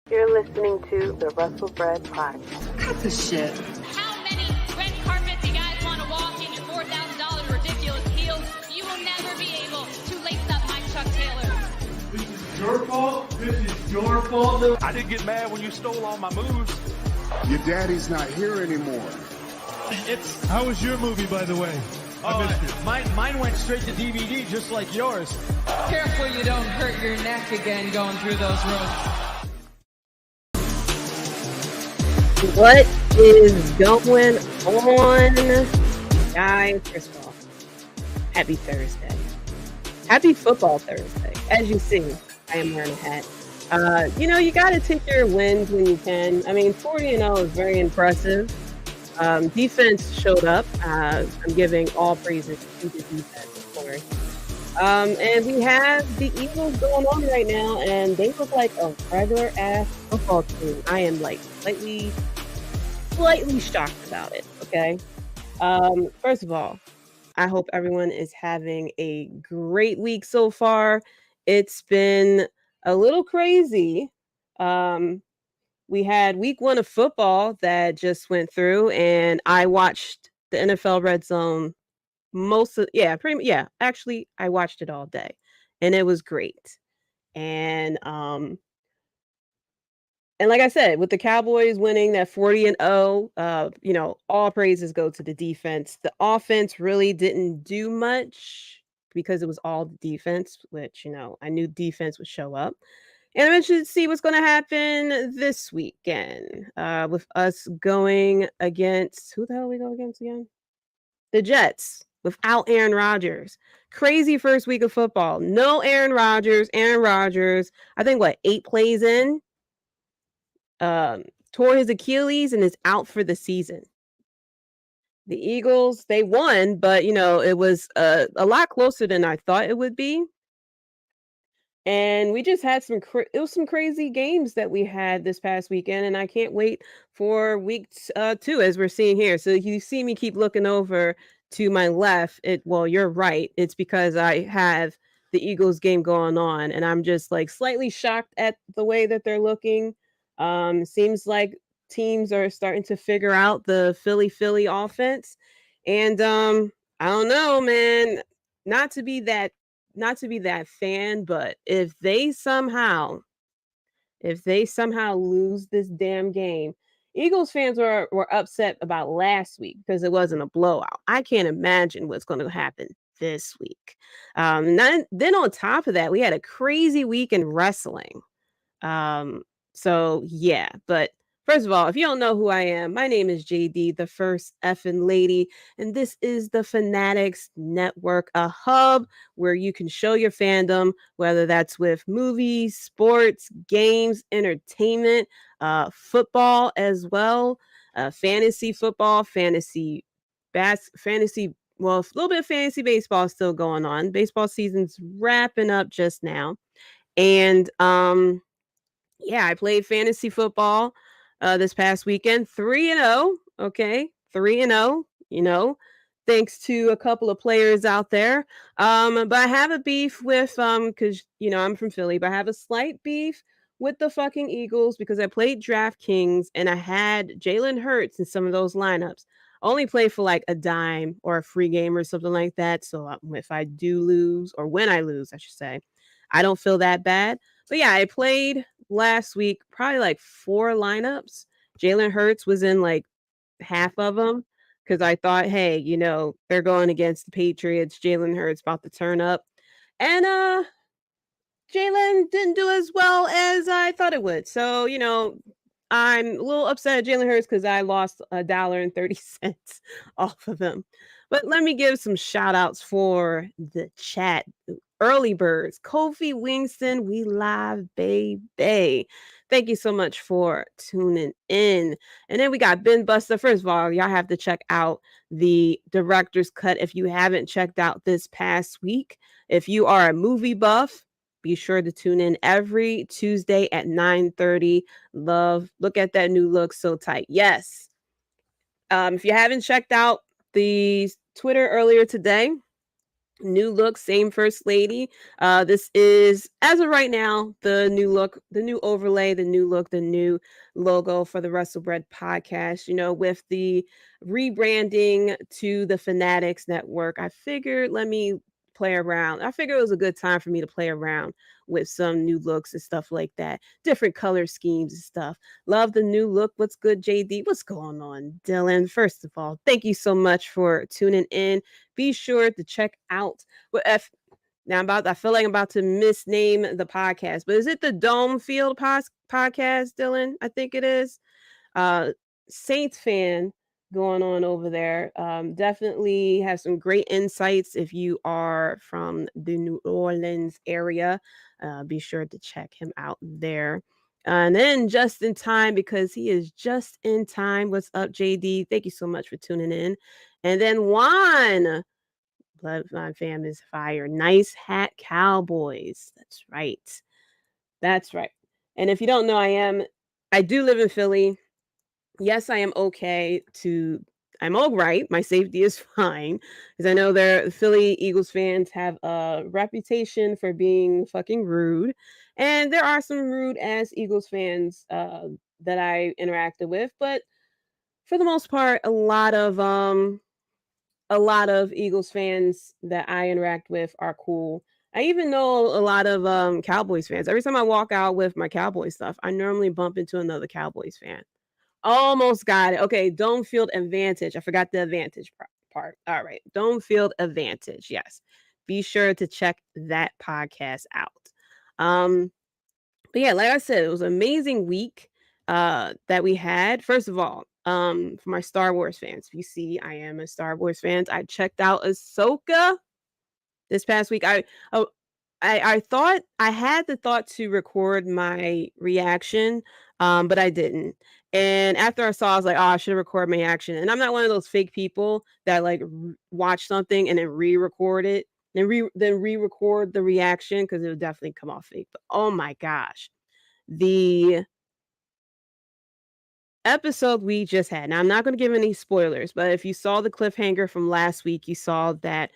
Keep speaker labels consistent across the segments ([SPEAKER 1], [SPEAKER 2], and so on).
[SPEAKER 1] You're listening to the Wrestlebread Podcast.
[SPEAKER 2] Cut the shit.
[SPEAKER 3] How many red carpets you guys want to walk in your $4,000 ridiculous heels? You will never be able to lace up my Chuck Taylor.
[SPEAKER 4] This is your fault. This is your fault.
[SPEAKER 5] I didn't get mad when you stole all my moves.
[SPEAKER 6] Your daddy's not here anymore.
[SPEAKER 4] How was your movie, by the way? I missed it.
[SPEAKER 7] Mine went straight to DVD, just like yours.
[SPEAKER 2] Careful you don't hurt your neck again going through those ropes.
[SPEAKER 1] What is going on, guys? First of all, happy Thursday. Happy Football Thursday. As you see, I am wearing a hat. You got to take your wins when you can. I mean, 40-0 is very impressive. Defense showed up. I'm giving all praises to the defense, of course. And we have the Eagles going on right now, and they look like a regular-ass football team. I am, slightly shocked about it, okay? First of all, I hope everyone is having a great week so far. It's been a little crazy. We had week 1 of football that just went through, and I watched the NFL Red Zone actually I watched it all day, and it was great. And like I said, with the Cowboys winning that 40-0, all praises go to the defense. The offense really didn't do much because it was all the defense, which, I knew defense would show up. And I'm interested to see what's going to happen this weekend with us going against, who the hell we go against again? The Jets without Aaron Rodgers. Crazy first week of football. No Aaron Rodgers. Aaron Rodgers, I think, 8 plays in? Tore his Achilles and is out for the season. The Eagles, they won, but, it was a lot closer than I thought it would be. And we just had some crazy games that we had this past weekend, and I can't wait for week 2, as we're seeing here. So you see me keep looking over to my left. You're right. It's because I have the Eagles game going on, and I'm just slightly shocked at the way that they're looking. Seems like teams are starting to figure out the Philly offense, and I don't know, man. Not to be that fan, but if they somehow lose this damn game, Eagles fans were upset about last week because it wasn't a blowout. I can't imagine what's going to happen this week. Then on top of that, we had a crazy week in wrestling. So yeah, but first of all, if you don't know who I am, my name is Jaydee, the first effing lady, and this is the Fanatics Network, a hub where you can show your fandom, whether that's with movies, sports, games, entertainment, football as well, fantasy football, fantasy, a little bit of fantasy baseball still going on. Baseball season's wrapping up just now, and I played fantasy football this past weekend, 3-0. Okay, 3-0. Thanks to a couple of players out there. But I have a beef with because I'm from Philly, but I have a slight beef with the fucking Eagles because I played DraftKings and I had Jalen Hurts in some of those lineups. I only play for a dime or a free game or something like that. So if I do lose, or when I lose, I should say, I don't feel that bad. But yeah, I played last week probably 4 lineups. Jalen Hurts was in half of them because I thought, hey, they're going against the Patriots. Jalen Hurts about to turn up. And Jalen didn't do as well as I thought it would. So, I'm a little upset at Jalen Hurts because I lost $1.30 off of him. But let me give some shout outs for the chat. Early birds, Kofi Wingston, we live, baby. Thank you so much for tuning in. And then we got Ben Buster. First of all, y'all have to check out the director's cut if you haven't checked out this past week. If you are a movie buff, be sure to tune in every Tuesday at 9:30. Look at that new look, so tight. Yes. If you haven't checked out the Twitter earlier today, New look, same first lady. This is, as of right now, the new look, the new overlay, the new look, the new logo for the Wrestlebread podcast. You know, with the rebranding to the Fanatics Network, I figured let me play around. I figured it was a good time for me to play around with some new looks and stuff like that, different color schemes and stuff. Love the new look. What's good, Jaydee? What's going on, Dylan? First of all, thank you so much for tuning in. Be sure to check out now I feel like I'm about to misname the podcast, but is it the Dome Field podcast, Dylan? I think it is. Saints fan going on over there. Definitely have some great insights if you are from the New Orleans area. Be sure to check him out there. And then just in time, because he is just in time. What's up, Jaydee? Thank you so much for tuning in. And then Juan, Bloodline fam is fire. Nice hat Cowboys. That's right. That's right. And if you don't know, I do live in Philly. Yes, I am okay I'm all right. My safety is fine. Because I know the Philly Eagles fans have a reputation for being fucking rude. And there are some rude ass Eagles fans that I interacted with. But for the most part, a lot of Eagles fans that I interact with are cool. I even know a lot of Cowboys fans. Every time I walk out with my Cowboys stuff, I normally bump into another Cowboys fan. Almost got it. Okay, Dome Field Advantage. I forgot the advantage part. All right, Dome Field Advantage. Yes, be sure to check that podcast out. But yeah, like I said, it was an amazing week that we had. First of all, for my Star Wars fans, if you see, I am a Star Wars fan. I checked out Ahsoka this past week. I thought I had the thought to record my reaction, but I didn't. And after I saw, I was like, oh, I should have recorded my reaction. And I'm not one of those fake people that like watch something and then re-record it, then re-record the reaction because it would definitely come off fake. But oh my gosh, the episode we just had. Now, I'm not going to give any spoilers, but if you saw the cliffhanger from last week, you saw that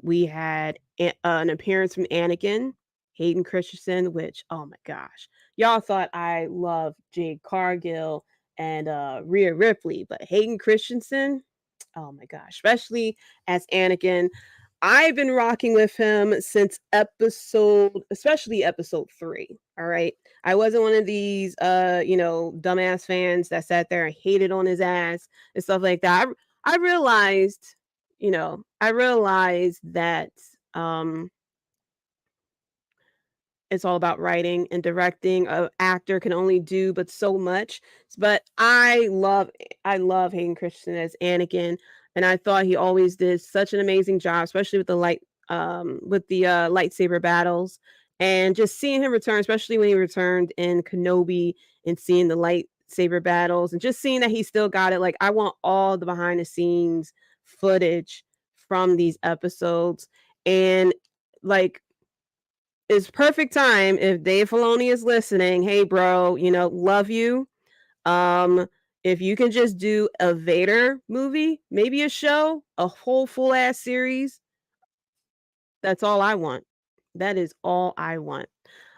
[SPEAKER 1] we had an appearance from Anakin, Hayden Christensen, which, oh my gosh, y'all thought I loved JadeCargill and Rhea Ripley, but Hayden Christensen, oh my gosh, especially as Anakin. I've been rocking with him since especially episode 3. All right. I wasn't one of these, dumbass fans that sat there and hated on his ass and stuff like that. I realized that it's all about writing and directing. An actor can only do but so much. But I love Hayden Christensen as Anakin, and I thought he always did such an amazing job, especially with the lightsaber battles, and just seeing him return, especially when he returned in Kenobi, and seeing the lightsaber battles, and just seeing that he still got it. Like, I want all the behind the scenes footage from these episodes, and like, it's perfect time if Dave Filoni is listening. Hey, bro, love you. If you can just do a Vader movie, maybe a show, a whole full ass series, that's all I want. That is all I want.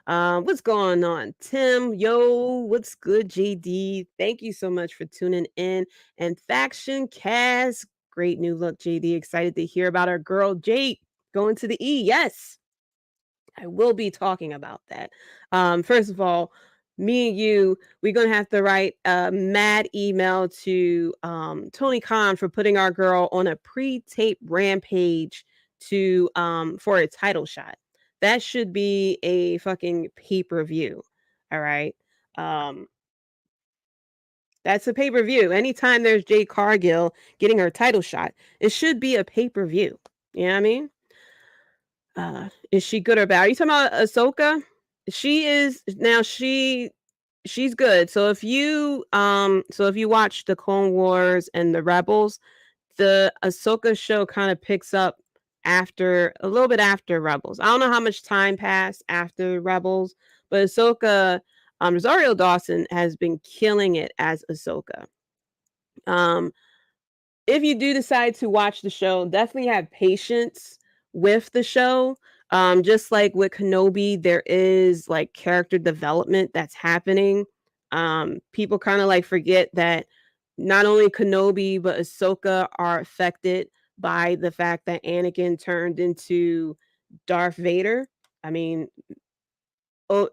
[SPEAKER 1] What's going on, Tim? Yo, what's good, JD? Thank you so much for tuning in. And Faction Cast, great new look, JD. Excited to hear about our girl Jade going to the E. Yes, I will be talking about that. First of all, me and you, we're going to have to write a mad email to Tony Khan for putting our girl on a pre-tape rampage for a title shot. That should be a fucking pay-per-view. All right. That's a pay-per-view. Anytime there's JadeCargill getting her title shot, it should be a pay-per-view. You know what I mean? Is she good or bad? Are you talking about Ahsoka? She's good. So if you watch the Clone Wars and the Rebels, the Ahsoka show kind of picks up a little bit after Rebels. I don't know how much time passed after Rebels, but Ahsoka, Rosario Dawson has been killing it as Ahsoka. If you do decide to watch the show, definitely have patience with the show. Just like with Kenobi, there is like character development that's happening. People kind of like forget that not only Kenobi but Ahsoka are affected by the fact that Anakin turned into Darth Vader. I mean, oh,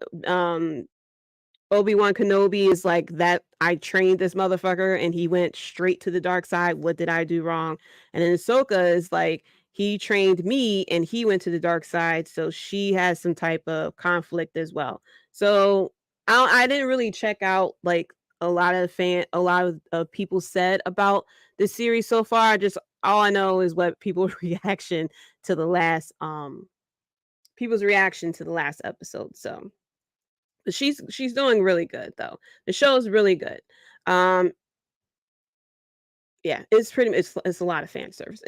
[SPEAKER 1] Obi-Wan Kenobi is like that. I trained this motherfucker and he went straight to the dark side. What did I do wrong? And then Ahsoka is like, he trained me and he went to the dark side. So she has some type of conflict as well. So I didn't really check out like a lot of people said about the series so far. Just all I know is what people's reaction to the last episode. So she's doing really good though. The show is really good. Yeah, it's a lot of fan service.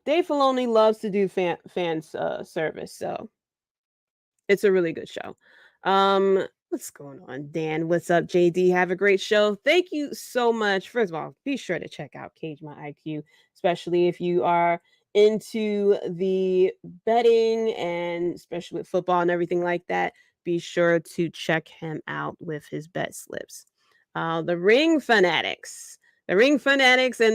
[SPEAKER 1] Dave Filoni loves to do fan service, so it's a really good show. What's going on, Dan? What's up, JD? Have a great show. Thank you so much. First of all, be sure to check out Cage My IQ, especially if you are into the betting and especially with football and everything like that. Be sure to check him out with his bet slips. The Ring Fanatics and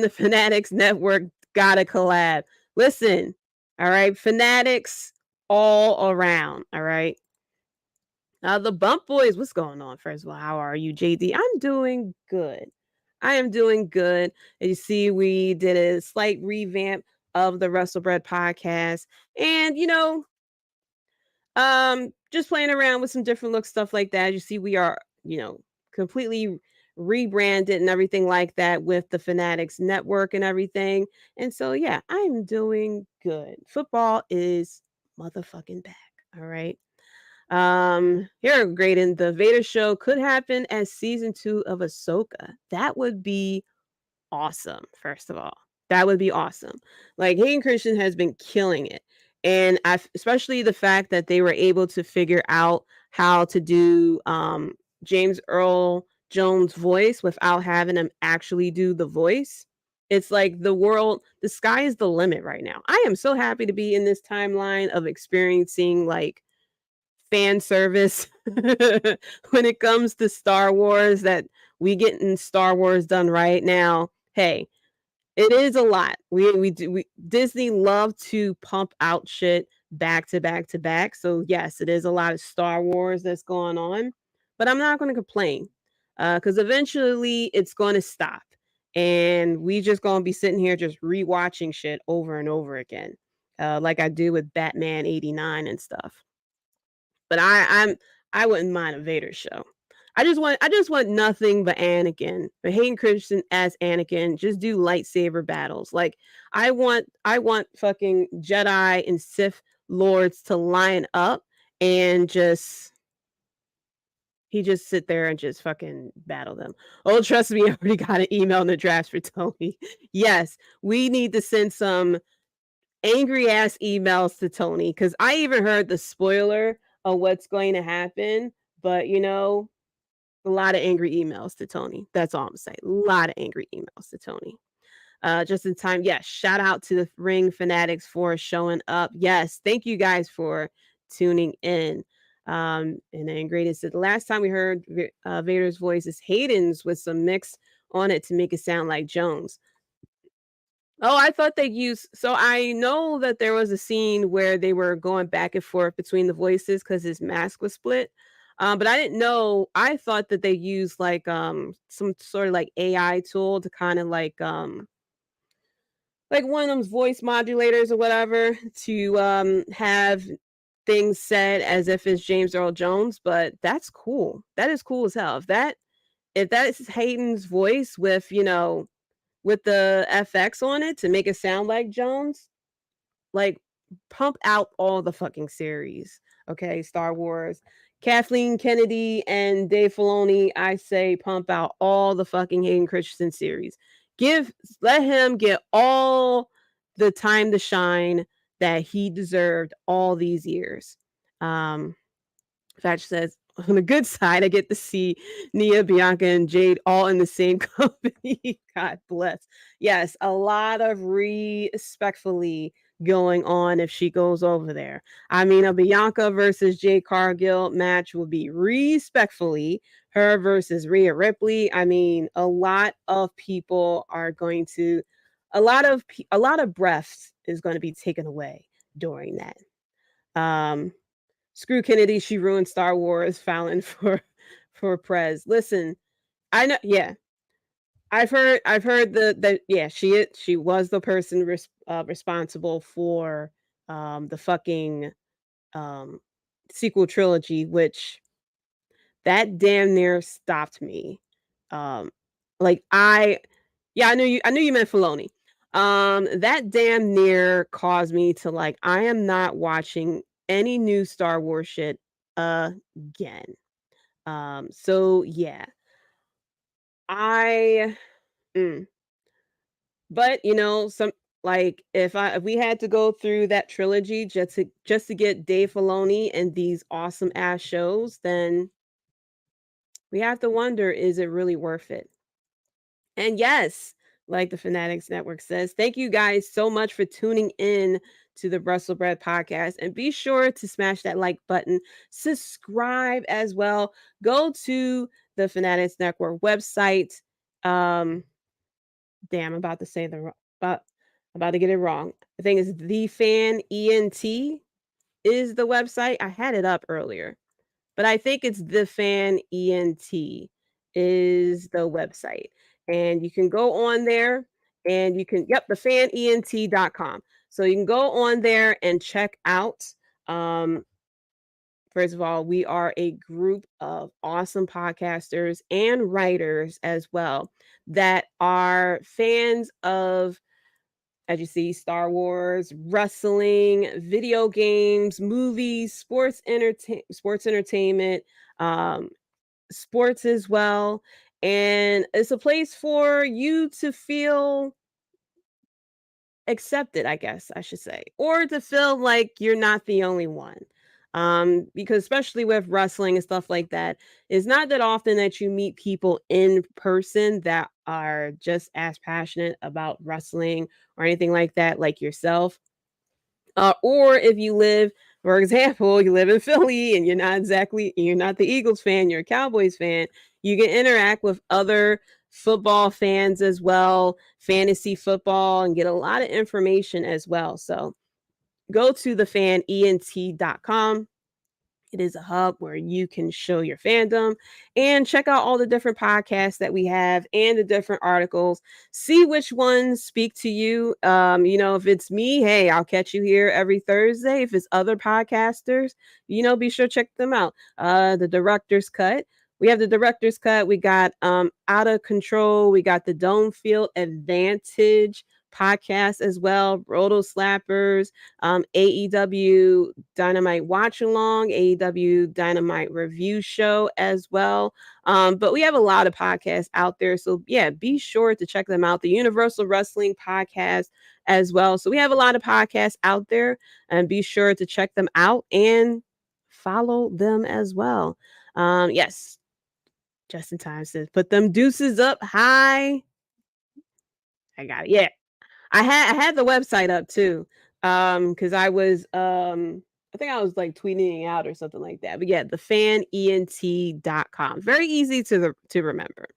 [SPEAKER 1] the Fanatics Network gotta collab. Listen, all right, Fanatics all around, all right. The Bump Boys, what's going on? First of all, how are you, JD? I'm doing good. I am doing good. As you see, we did a slight revamp of the Wrestlebread podcast, and just playing around with some different looks, stuff like that. As you see, we are, completely rebranded and everything like that with the Fanatics Network and everything. And so, yeah, I'm doing good. Football is motherfucking back. All right. Here, grading the Vader show could happen as season 2 of Ahsoka. That would be awesome. First of all, that would be awesome. Like Hayden Christensen has been killing it, and especially the fact that they were able to figure out how to do James Earl Jones' voice without having him actually do the voice. It's like the sky is the limit right now. I am so happy to be in this timeline of experiencing like fan service when it comes to Star Wars, that we getting Star Wars done right now. Hey, it is a lot. We Disney love to pump out shit back to back to back. So yes, it is a lot of Star Wars that's going on, but I'm not going to complain because eventually it's going to stop, and we just going to be sitting here just rewatching shit over and over again, like I do with Batman '89 and stuff. But I wouldn't mind a Vader show. I just want nothing but Anakin. But Hayden Christensen as Anakin, just do lightsaber battles. Like I want fucking Jedi and Sith lords to line up and he just sit there and just fucking battle them. Oh, trust me, I already got an email in the drafts for Tony. Yes, we need to send some angry ass emails to Tony, because I even heard the spoiler of what's going to happen, but a lot of angry emails to Tony. That's all I'm saying. A lot of angry emails to Tony. Just in time. Yes. Shout out to the Ring Fanatics for showing up. Yes. Thank you guys for tuning in. And then Grady said the last time we heard Vader's voice is Hayden's with some mix on it to make it sound like Jones. Oh, I thought they used. So I know that there was a scene where they were going back and forth between the voices because his mask was split. But I didn't know. I thought that they used like some sort of like AI tool to kind of like one of those voice modulators or whatever to have things said as if it's James Earl Jones. But that's cool. That is cool as hell. If that is Hayden's voice with with the FX on it to make it sound like Jones, like pump out all the fucking series. Okay, Star Wars. Kathleen Kennedy and Dave Filoni, I say pump out all the fucking Hayden Christensen series. Let him get all the time to shine that he deserved all these years. Fatch says, on the good side, I get to see Nia, Bianca, and Jade all in the same company. God bless. Yes, a lot of respectfully going on if she goes over there. I mean, a Bianca versus JadeCargill match will be respectfully her versus Rhea Ripley. I mean, a lot of people are going to, a lot of breaths is going to be taken away during that. Screw Kennedy, she ruined Star Wars. Fallon for Prez. Listen, I know, yeah. I've heard that yeah, she was the person responsible for the fucking sequel trilogy, which that damn near stopped me. Like I knew you meant Filoni. That damn near caused me to like, I am not watching any new Star Wars shit again. So yeah. But you know, some like if we had to go through that trilogy just to get Dave Filoni and these awesome ass shows, then we have to wonder, is it really worth it? And yes, like the Fanatics Network says, thank you guys so much for tuning in to the Wrestlebread Podcast. And be sure to smash that like button, subscribe as well. Go to the Fanatics Network website. Damn, I'm about to say about to get it wrong. I think it's The Fan ENT is the website. I had it up earlier, but I think it's The Fan ENT is the website. And you can go on there and you can, thefanent.com. So you can go on there and check out. First of all, we are a group of awesome podcasters and writers as well that are fans of, as you see, Star Wars, wrestling, video games, movies, sports entertainment, sports as well. And it's a place for you to feel accepted, I guess I should say, or to feel like you're not the only one. Because especially with wrestling and stuff like that, it's not that often that you meet people in person that are just as passionate about wrestling or anything like that, like yourself. Or if you live, for example, you live in Philly and you're not the Eagles fan, you're a Cowboys fan, you can interact with other football fans as well, fantasy football, and get a lot of information as well. So go to thefanent.com. It is a hub where you can show your fandom and check out all the different podcasts that we have and the different articles. See which ones speak to you. If it's me, hey, I'll catch you here every Thursday. If it's other podcasters, be sure to check them out. The Director's Cut. We have the Director's Cut. We got Out of Control. We got the Dome Field Advantage podcast as well, Roto Slappers, AEW Dynamite Watch Along, AEW Dynamite Review Show as well. But we have a lot of podcasts out there. So yeah, be sure to check them out. The Universal Wrestling Podcast as well. So we have a lot of podcasts out there, and be sure to check them out and follow them as well. Yes, Justin Time says, put them deuces up high. I got it. Yeah. I had the website up too. Because I was I think I was like tweeting it out or something like that. But yeah, thefanent.com. Very easy to remember.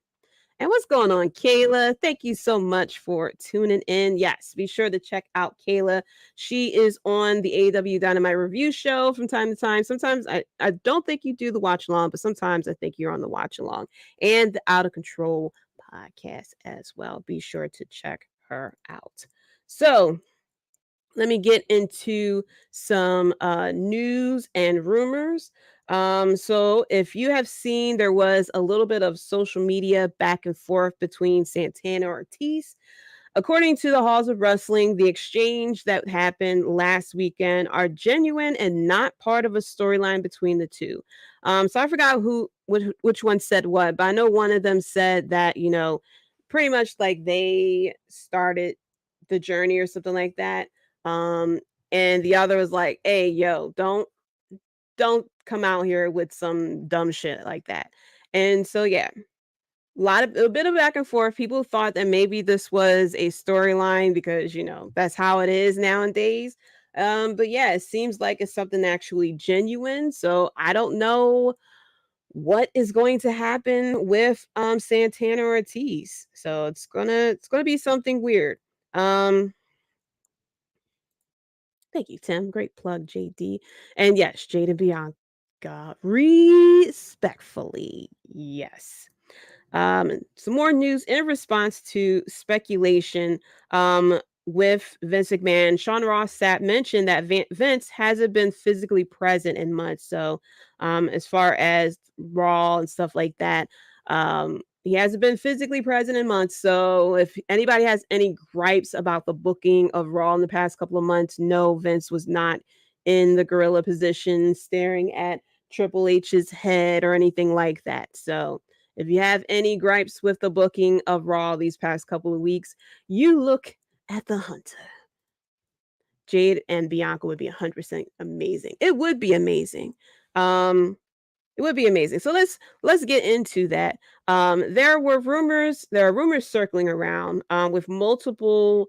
[SPEAKER 1] And what's going on, Kayla? Thank you so much for tuning in. Yes, be sure to check out Kayla. She is on the AEW Dynamite Review Show from time to time. Sometimes I don't think you do the watch along, but sometimes I think you're on the watch along. And the Out of Control podcast as well. Be sure to check her out. So let me get into some news and rumors. So if you have seen, there was a little bit of social media back and forth between Santana Ortiz. According to the Halls of Wrestling, the exchange that happened last weekend are genuine and not part of a storyline between the two. So I forgot which one said what, but I know one of them said that, pretty much like they started the journey or something like that. And the other was like, hey, yo, don't come out here with some dumb shit like that. And so, yeah, a bit of back and forth. People thought that maybe this was a storyline because, that's how it is nowadays. But yeah, it seems like it's something actually genuine. So I don't know what is going to happen with Santana Ortiz. So it's gonna be something weird. Thank you, Tim. Great plug, JD. And yes, Jade and Bianca, respectfully, yes. Some more news in response to speculation with Vince McMahon. Sean Ross Sapp mentioned that Vince hasn't been physically present in months. So as far as Raw and stuff like that, he hasn't been physically present in months. So if anybody has any gripes about the booking of Raw in the past couple of months, no, Vince was not in the gorilla position staring at Triple H's head or anything like that. So if you have any gripes with the booking of Raw these past couple of weeks, you look at the Hunter. Jade and Bianca would be 100% amazing. It would be amazing. It would be amazing. So let's get into that. There are rumors circling around with multiple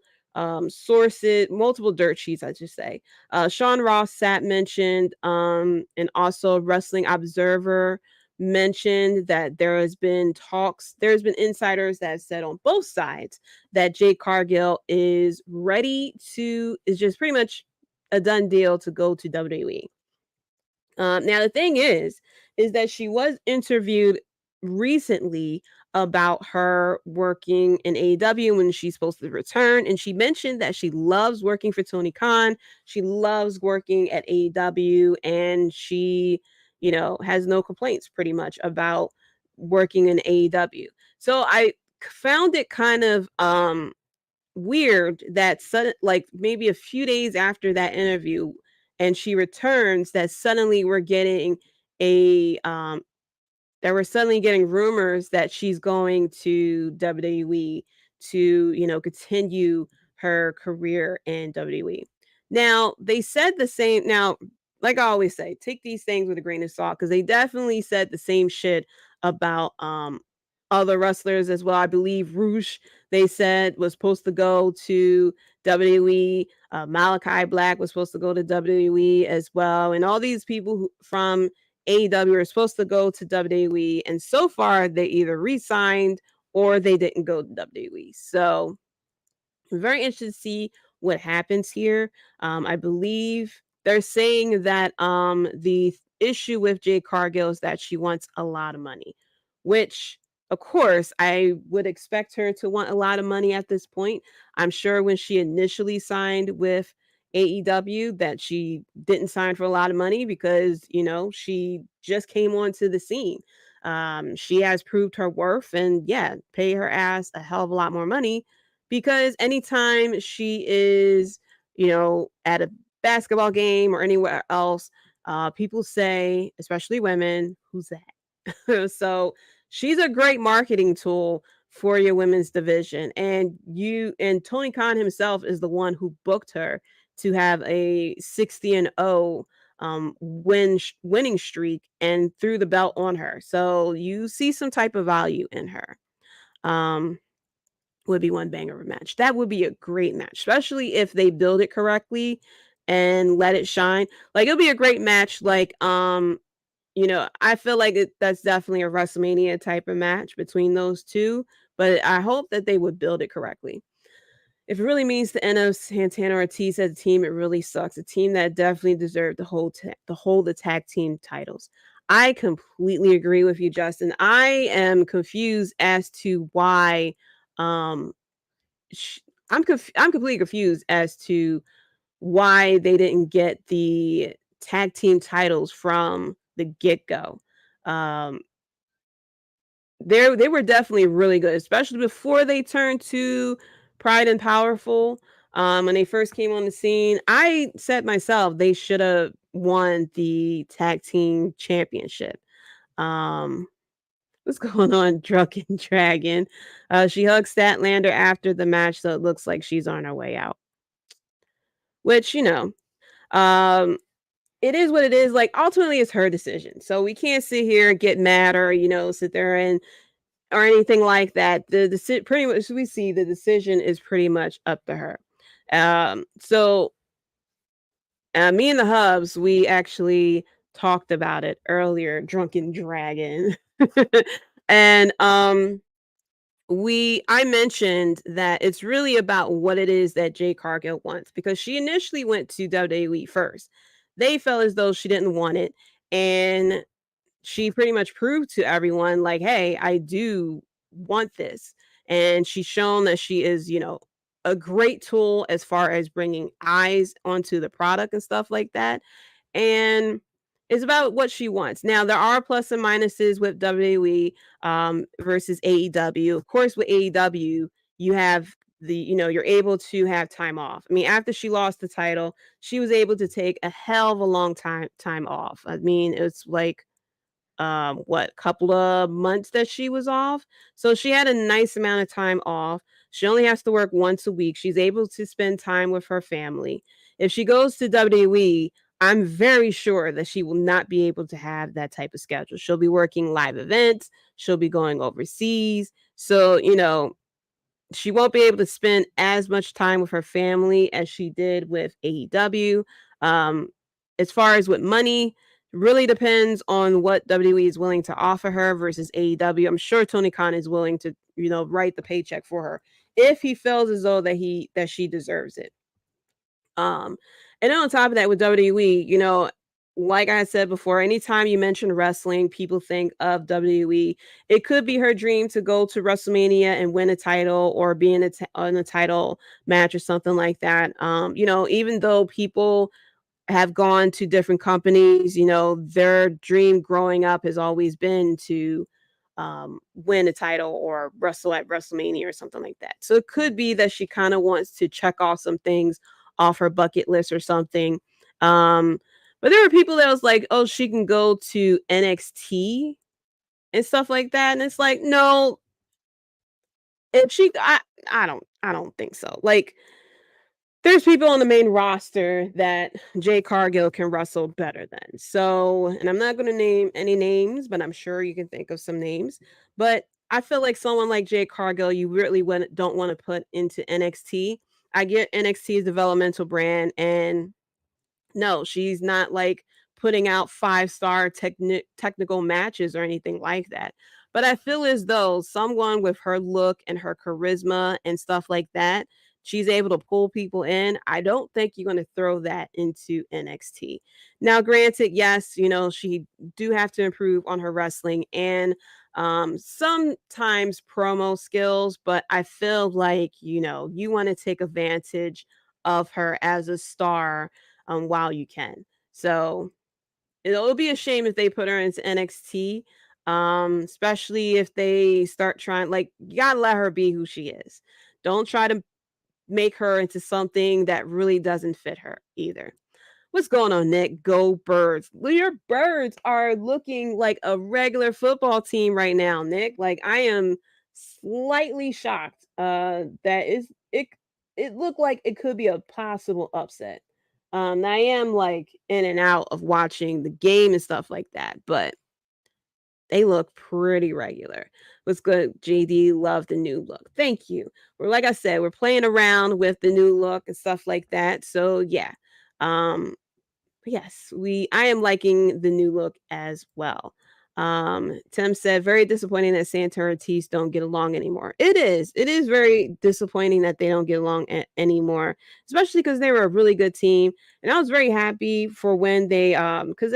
[SPEAKER 1] sources, multiple dirt sheets, I should say. Sean Ross Sapp mentioned, and also Wrestling Observer mentioned that there's been insiders that have said on both sides that JadeCargill is just pretty much a done deal to go to WWE. Now the thing is that she was interviewed recently about her working in AEW when she's supposed to return, and she mentioned that she loves working for Tony Khan. She loves working at AEW, and she, has no complaints pretty much about working in AEW. So I found it kind of weird that maybe a few days after that interview and she returns, that suddenly we're getting rumors that she's going to WWE to, continue her career in WWE. Now, they said the same. Now, like I always say, take these things with a grain of salt, because they definitely said the same shit about other wrestlers as well. I believe Roosh, they said, was supposed to go to WWE. Malachi Black was supposed to go to WWE as well. And all these people from AEW are supposed to go to WWE. And so far, they either re-signed or they didn't go to WWE. So I'm very interested to see what happens here. I believe they're saying that the issue with JadeCargill is that she wants a lot of money, which, of course, I would expect her to want a lot of money at this point. I'm sure when she initially signed with AEW that she didn't sign for a lot of money because, she just came onto the scene. She has proved her worth, and pay her ass a hell of a lot more money, because anytime she is, at a basketball game or anywhere else, people say, especially women, who's that? So she's a great marketing tool for your women's division. And Tony Khan himself is the one who booked her to have a 60-0 winning streak and threw the belt on her. So you see some type of value in her. Would be one banger of a match. That would be a great match, especially if they build it correctly and let it shine. Like, it'll be a great match. Like, I feel like that's definitely a WrestleMania type of match between those two, but I hope that they would build it correctly. If it really means the end of Santana Ortiz as a team, it really sucks. A team that definitely deserved to hold the tag team titles. I completely agree with you, Justin. I am confused as to why. I'm completely confused as to why they didn't get the tag team titles from the get-go. They were definitely really good, especially before they turned to Pride and Powerful. When they first came on the scene, I said myself they should have won the tag team championship. What's going on, Drunken Dragon? She hugged Statlander after the match, so it looks like she's on her way out. Which, it is what it is. Like, ultimately, it's her decision. So we can't sit here and get mad or, sit there and or anything like that. The pretty much we see the decision is pretty much up to her. So me and the Hubs, we actually talked about it earlier, Drunken Dragon. And I mentioned that it's really about what it is that JadeCargill wants, because she initially went to WWE first. They felt as though she didn't want it, and she pretty much proved to everyone, like, hey, I do want this. And she's shown that she is, a great tool as far as bringing eyes onto the product and stuff like that. And it's about what she wants. Now, there are plus and minuses with WWE versus AEW. Of course, with AEW, you have you're able to have time off. I mean, after she lost the title, she was able to take a hell of a long time off. I mean, it's like couple of months that she was off. So she had a nice amount of time off. She only has to work once a week. She's able to spend time with her family. If she goes to WWE, I'm very sure that she will not be able to have that type of schedule. She'll be working live events. She'll be going overseas. So, she won't be able to spend as much time with her family as she did with AEW. As far as with money, really depends on what WWE is willing to offer her versus AEW. I'm sure Tony Khan is willing to, write the paycheck for her if he feels as though that she deserves it. And then on top of that, with WWE, like I said before, anytime you mention wrestling, people think of WWE. It could be her dream to go to WrestleMania and win a title, or be in a title match or something like that. Even though people have gone to different companies, their dream growing up has always been to win a title or wrestle at WrestleMania or something like that. So it could be that she kind of wants to check off some things off her bucket list or something. But there were people that was like, oh, she can go to NXT and stuff like that. And it's like, no, if she, I don't think so. Like, there's people on the main roster that JadeCargill can wrestle better than. So, and I'm not going to name any names, but I'm sure you can think of some names. But I feel like someone like JadeCargill, you really don't want to put into NXT. I get NXT's developmental brand, and no, she's not like putting out 5-star technical matches or anything like that. But I feel as though someone with her look and her charisma and stuff like that, she's able to pull people in. I don't think you're going to throw that into NXT. Now, granted, yes, she do have to improve on her wrestling and sometimes promo skills, but I feel like, you want to take advantage of her as a star while you can. So it'll be a shame if they put her into NXT, especially if they start trying, like, you gotta let her be who she is. Don't try to make her into something that really doesn't fit her either. What's going on, Nick? Go Birds. Well, your Birds are looking like a regular football team right now, Nick. Like, I am slightly shocked. It looked like it could be a possible upset. I am like in and out of watching the game and stuff like that, but they look pretty regular. What's good, Jaydee? Love the new look. Thank you. Like I said, we're playing around with the new look and stuff like that. So yeah. Yes, I am liking the new look as well. Tim said, very disappointing that Santana and Ortiz don't get along anymore. It is very disappointing that they don't get along anymore, especially because they were a really good team. And I was very happy for when they, because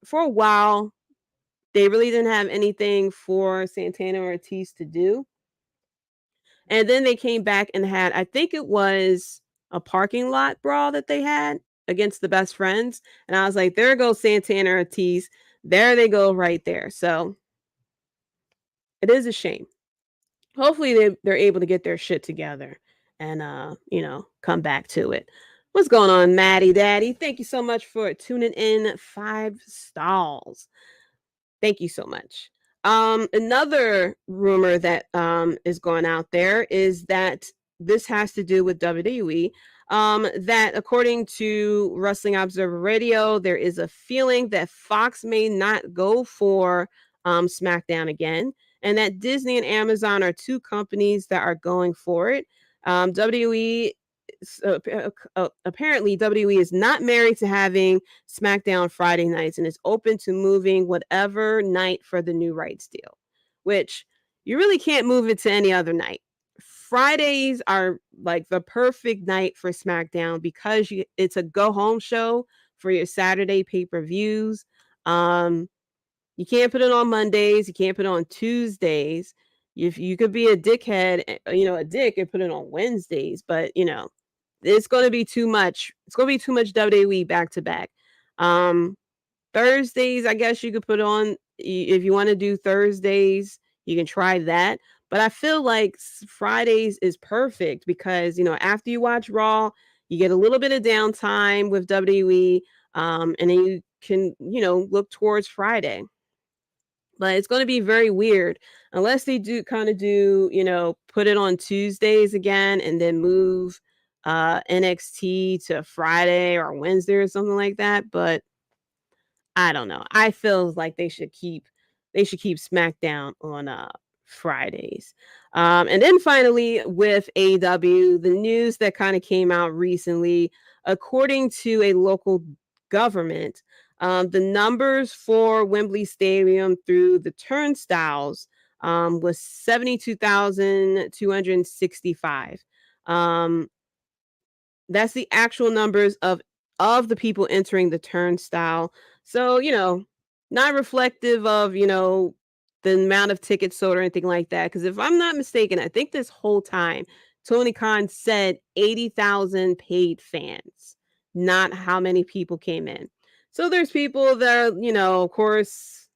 [SPEAKER 1] for a while, they really didn't have anything for Santana or Ortiz to do. And then they came back and had, I think it was a parking lot brawl that they had against the Best Friends. And I was like, there goes Santana or Ortiz. There they go right there. So it is a shame. Hopefully they're able to get their shit together and, come back to it. What's going on, Maddie Daddy? Thank you so much for tuning in. 5 stars. Thank you so much. Another rumor that is going out there is that this has to do with WWE. That according to Wrestling Observer Radio, there is a feeling that Fox may not go for SmackDown again. and that Disney and Amazon are two companies that are going for it. WWE, apparently WWE is not married to having SmackDown Friday nights and is open to moving whatever night for the new rights deal, which you really can't move it to any other night. Fridays are like the perfect night for SmackDown because it's a go home show for your Saturday pay-per-views. You can't put it on Mondays. You can't put it on Tuesdays. You could be a dickhead, a dick, and put it on Wednesdays, but it's going to be too much. It's going to be too much WWE back to back. Thursdays, I guess you could put on if you want to do Thursdays. You can try that. But I feel like Fridays is perfect because, after you watch Raw, you get a little bit of downtime with WWE, and then you can, look towards Friday. But it's going to be very weird unless they do put it on Tuesdays again and then move NXT to Friday or Wednesday or something like that. But I don't know. I feel like they should keep SmackDown on Fridays. And then finally with AEW, the news that kind of came out recently, according to a local government, the numbers for Wembley Stadium through the turnstiles was 72,265. That's the actual numbers of the people entering the turnstile. So, not reflective of, the amount of tickets sold or anything like that. Because if I'm not mistaken, I think this whole time, Tony Khan said 80,000 paid fans, not how many people came in. So there's people that are, of course,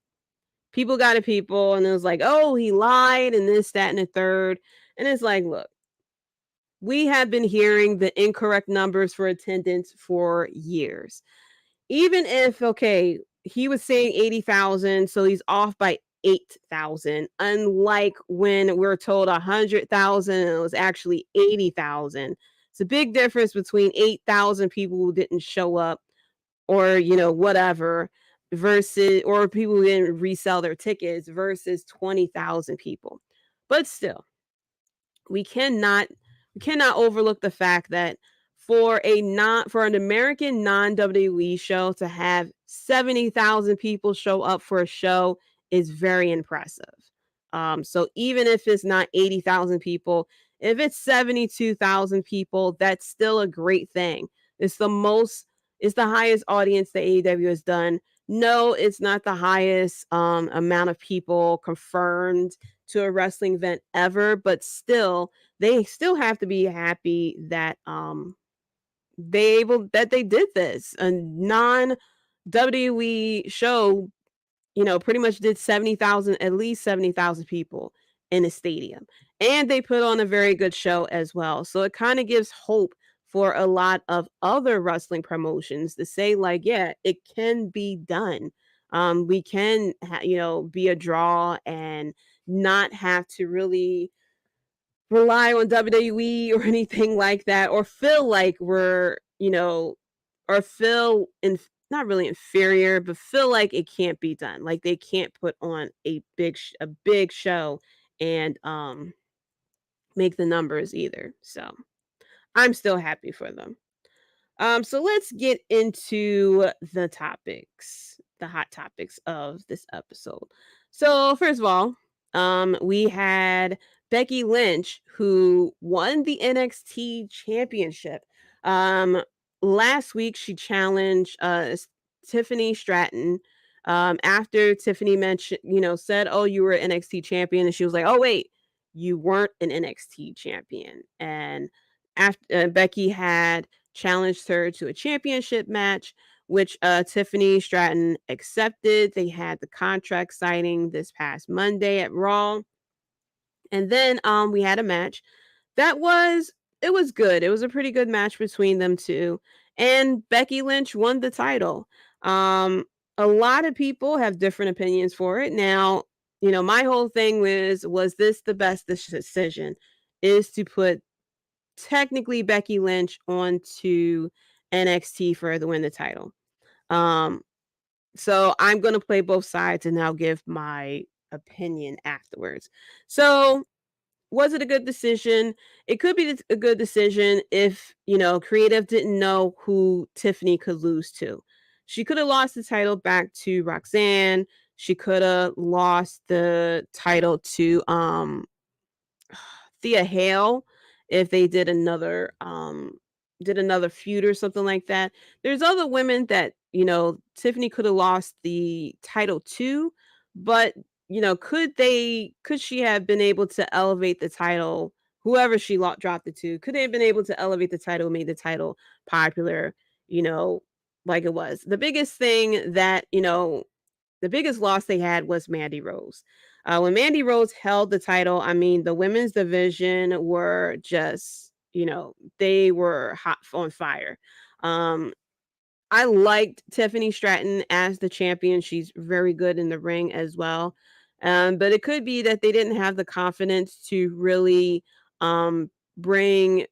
[SPEAKER 1] people got to people. And it was like, oh, he lied and this, that, and the third. And it's like, look, we have been hearing the incorrect numbers for attendance for years. Even if, okay, he was saying 80,000, so he's off by 8,000, unlike when we're told 100,000 and it was actually 80,000. It's a big difference between 8,000 people who didn't show up or, whatever, versus, or people who didn't resell their tickets versus 20,000 people. But still, we cannot overlook the fact that for an American non-WWE show to have 70,000 people show up for a show is very impressive. So even if it's not 80,000 people, if it's 72,000 people, that's still a great thing. It's the highest audience that AEW has done. No, it's not the highest amount of people confirmed to a wrestling event ever, but still, they still have to be happy that they did this. A non-WWE show, pretty much did at least 70,000 people in a stadium. And they put on a very good show as well. So it kind of gives hope for a lot of other wrestling promotions to say, like, yeah, it can be done. We can, be a draw and not have to really rely on WWE or anything like that, or feel like we're, or feel not really inferior, but feel like it can't be done. Like they can't put on a big show and make the numbers either. So I'm still happy for them. So let's get into the hot topics of this episode. So first of all, we had Becky Lynch, who won the NXT championship. Last week she challenged Tiffany Stratton. After Tiffany said, "Oh, you were an NXT champion," and she was like, "Oh wait, you weren't an NXT champion." And after Becky had challenged her to a championship match, which Tiffany Stratton accepted. They had the contract signing this past Monday at Raw. And then we had a match that was good. It was a pretty good match between them two. And Becky Lynch won the title. A lot of people have different opinions for it. Now, my whole thing was this the best decision is to put technically Becky Lynch onto NXT for the win the title. So I'm going to play both sides and now give my opinion afterwards. So was it a good decision? It could be a good decision if, creative didn't know who Tiffany could lose to. She could have lost the title back to Roxanne. She could have lost the title to Thea Hale if they did another feud or something like that. There's other women that, Tiffany could have lost the title to, but could she have been able to elevate the title, whoever she dropped it to, could they have been able to elevate the title, made the title popular, like it was. The biggest thing that, the biggest loss they had was Mandy Rose. When Mandy Rose held the title, I mean, the women's division were just, they were hot on fire. I liked Tiffany Stratton as the champion. She's very good in the ring as well. But it could be that they didn't have the confidence to really bring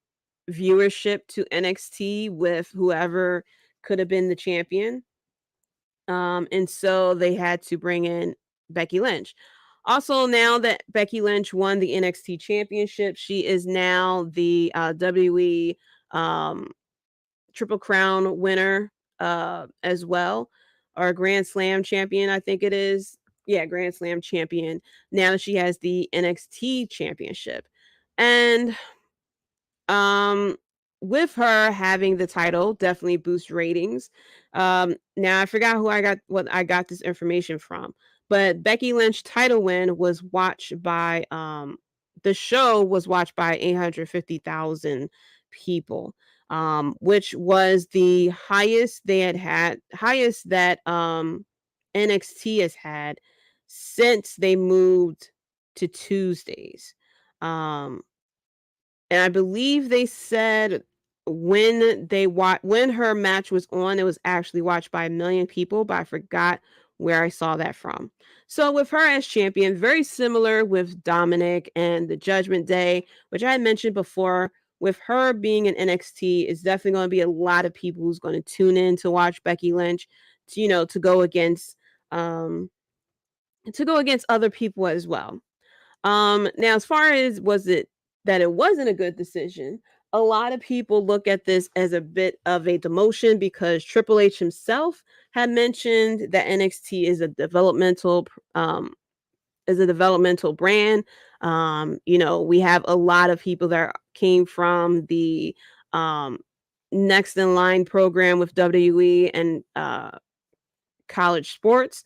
[SPEAKER 1] viewership to NXT with whoever could have been the champion. And so they had to bring in Becky Lynch. Also, now that Becky Lynch won the NXT championship, she is now the WWE Triple Crown winner as well, or Grand Slam champion, I think it is. Yeah, Grand Slam champion. Now she has the NXT championship. And with her having the title definitely boosts ratings. Now I forgot what I got this information from, but Becky Lynch title win was watched by the show was watched by 850,000 people, which was the highest highest that NXT has had since they moved to Tuesdays. And I believe they said when her match was on, it was actually watched by 1 million people, but I forgot where I saw that from. So with her as champion, very similar with Dominic and the Judgment Day, which I had mentioned before, with her being in NXT, it's definitely going to be a lot of people who's going to tune in to watch Becky Lynch, to go against other people as well. Now, as far as was it that it wasn't a good decision, a lot of people look at this as a bit of a demotion because Triple H himself had mentioned that NXT is a developmental brand. We have a lot of people that came from the Next in Line program with WWE and college sports.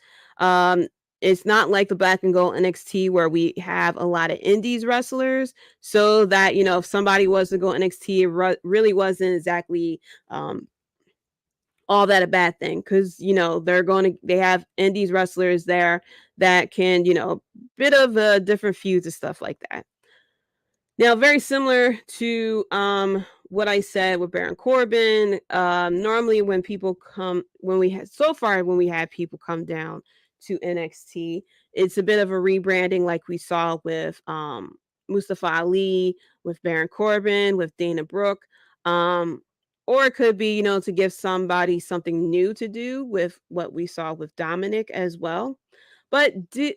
[SPEAKER 1] It's not like the Black and Gold NXT where we have a lot of indies wrestlers, so that, if somebody was to go NXT, it really wasn't exactly all that a bad thing, because, they have indies wrestlers there that can, bit of different feuds and stuff like that. Now, very similar to what I said with Baron Corbin, normally when we had people come down to NXT, it's a bit of a rebranding like we saw with Mustafa Ali, with Baron Corbin, with Dana Brooke, or it could be, to give somebody something new to do with what we saw with Dominic as well. But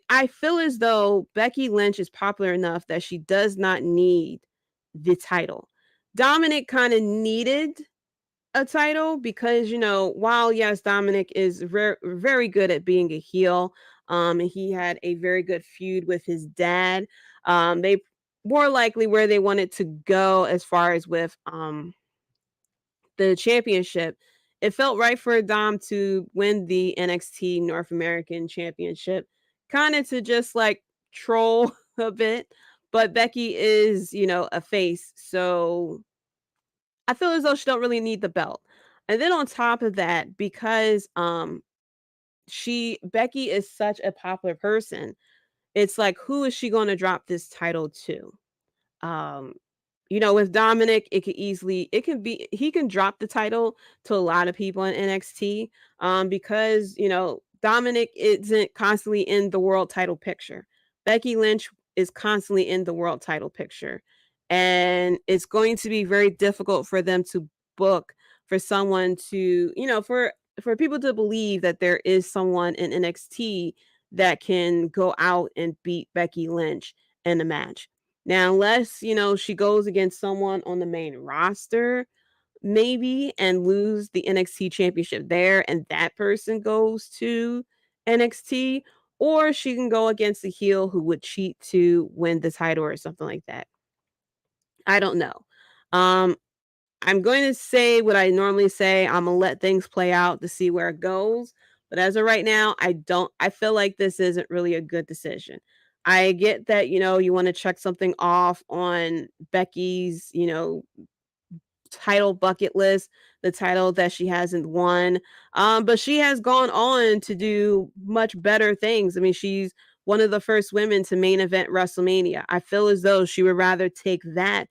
[SPEAKER 1] I feel as though Becky Lynch is popular enough that she does not need the title. Dominic kind of needed a title because, while yes, Dominic is very, very good at being a heel, and he had a very good feud with his dad. They more likely where they wanted to go as far as with the championship. It felt right for Dom to win the NXT North American Championship, kind of to just like troll a bit. But Becky is, a face, so I feel as though she don't really need the belt. And then on top of that, because Becky is such a popular person, it's like, who is she going to drop this title to? With Dominic, he can drop the title to a lot of people in NXT, because, Dominic isn't constantly in the world title picture. Becky Lynch is constantly in the world title picture. And it's going to be very difficult for them to book for someone to, for people to believe that there is someone in NXT that can go out and beat Becky Lynch in the match. Now, unless, she goes against someone on the main roster, maybe, and lose the NXT championship there, and that person goes to NXT, or she can go against a heel who would cheat to win the title or something like that. I don't know. I'm going to say what I normally say. I'm going to let things play out to see where it goes. But as of right now, I feel like this isn't really a good decision. I get that, you want to check something off on Becky's, title bucket list, the title that she hasn't won. But she has gone on to do much better things. I mean, she's one of the first women to main event WrestleMania. I feel as though she would rather take that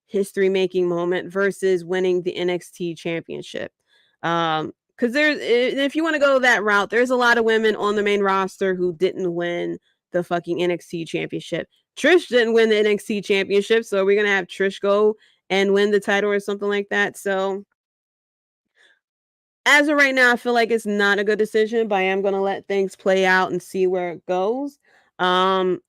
[SPEAKER 1] history making moment versus winning the NXT championship. Because if you want to go that route, there's a lot of women on the main roster who didn't win the fucking NXT championship. Trish didn't win the NXT championship, so we're gonna have Trish go and win the title or something like that. So as of right now, I feel like it's not a good decision, but I am gonna let things play out and see where it goes. But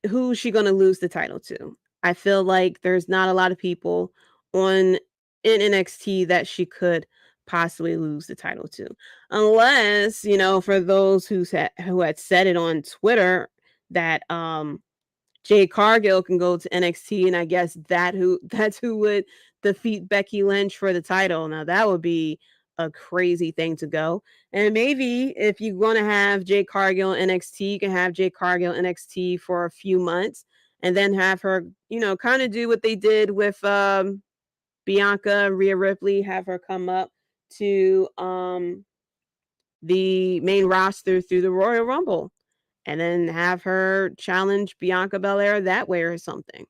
[SPEAKER 1] who's she gonna lose the title to? I feel like there's not a lot of people in NXT that she could possibly lose the title to, unless, for those who had said it on Twitter that JadeCargill can go to NXT, and I guess that's who would defeat Becky Lynch for the title. Now that would be a crazy thing to go. And maybe if you want to have JadeCargill NXT, you can have JadeCargill NXT for a few months and then have her, kind of do what they did with Bianca, Rhea Ripley, have her come up to the main roster through the Royal Rumble, and then have her challenge Bianca Belair that way or something.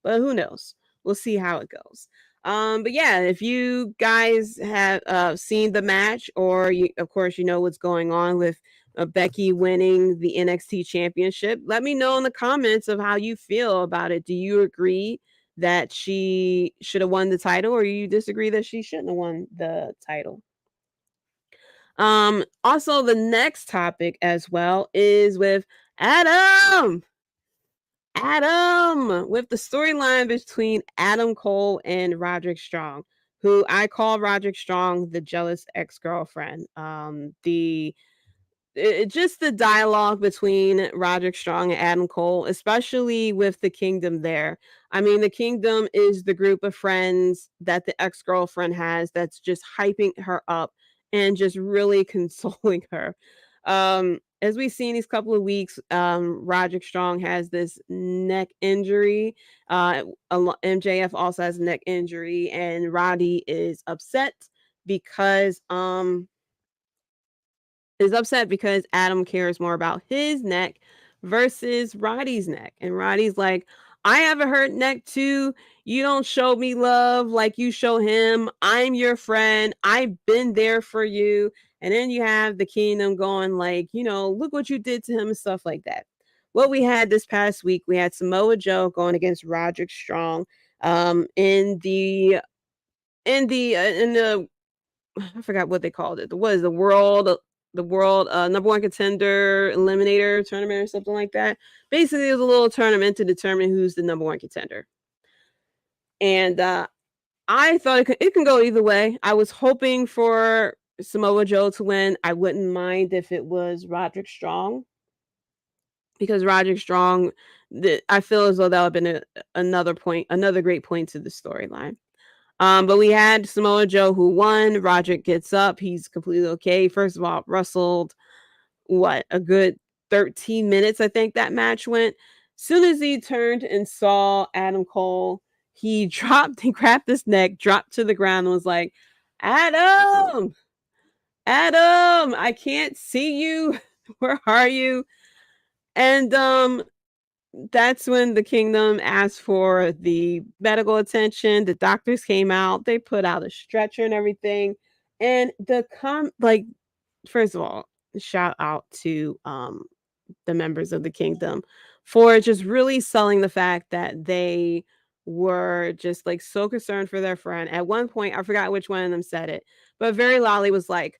[SPEAKER 1] But who knows? We'll see how it goes. But yeah, if you guys have seen the match, or of course, what's going on with Becky winning the NXT championship, let me know in the comments of how you feel about it. Do you agree that she should have won the title, or you disagree that she shouldn't have won the title? Also, the next topic as well is with Adam, with the storyline between Adam Cole and Roderick Strong, who I call Roderick Strong the jealous ex-girlfriend. Just the dialogue between Roderick Strong and Adam Cole, especially with the Kingdom there. I mean, the Kingdom is the group of friends that the ex-girlfriend has that's just hyping her up and just really consoling her. As we've seen these couple of weeks, Roderick Strong has this neck injury. MJF also has a neck injury, and Roddy is upset because Adam cares more about his neck versus Roddy's neck. And Roddy's like, I have a hurt neck too. You don't show me love like you show him. I'm your friend. I've been there for you. And then you have the Kingdom going like, look what you did to him and stuff like that. What we had this past week, we had Samoa Joe going against Roderick Strong in the I forgot what they called it. What is the world number one contender eliminator tournament or something like that. Basically, it was a little tournament to determine who's the number one contender. And I thought it can go either way. I was hoping for Samoa Joe to win. I wouldn't mind if it was Roderick Strong, because Roderick Strong, I feel as though that would have been another great point to the storyline. But we had Samoa Joe who won. Roderick gets up. He's completely okay. First of all, wrestled a good 13 minutes, I think that match went. Soon as he turned and saw Adam Cole, he grabbed his neck, dropped to the ground, and was like, Adam, I can't see you. Where are you? And that's when the Kingdom asked for the medical attention. The doctors came out. They put out a stretcher and everything. And first of all, shout out to the members of the Kingdom for just really selling the fact that they were just like so concerned for their friend. At one point, I forgot which one of them said it, but very loudly was like,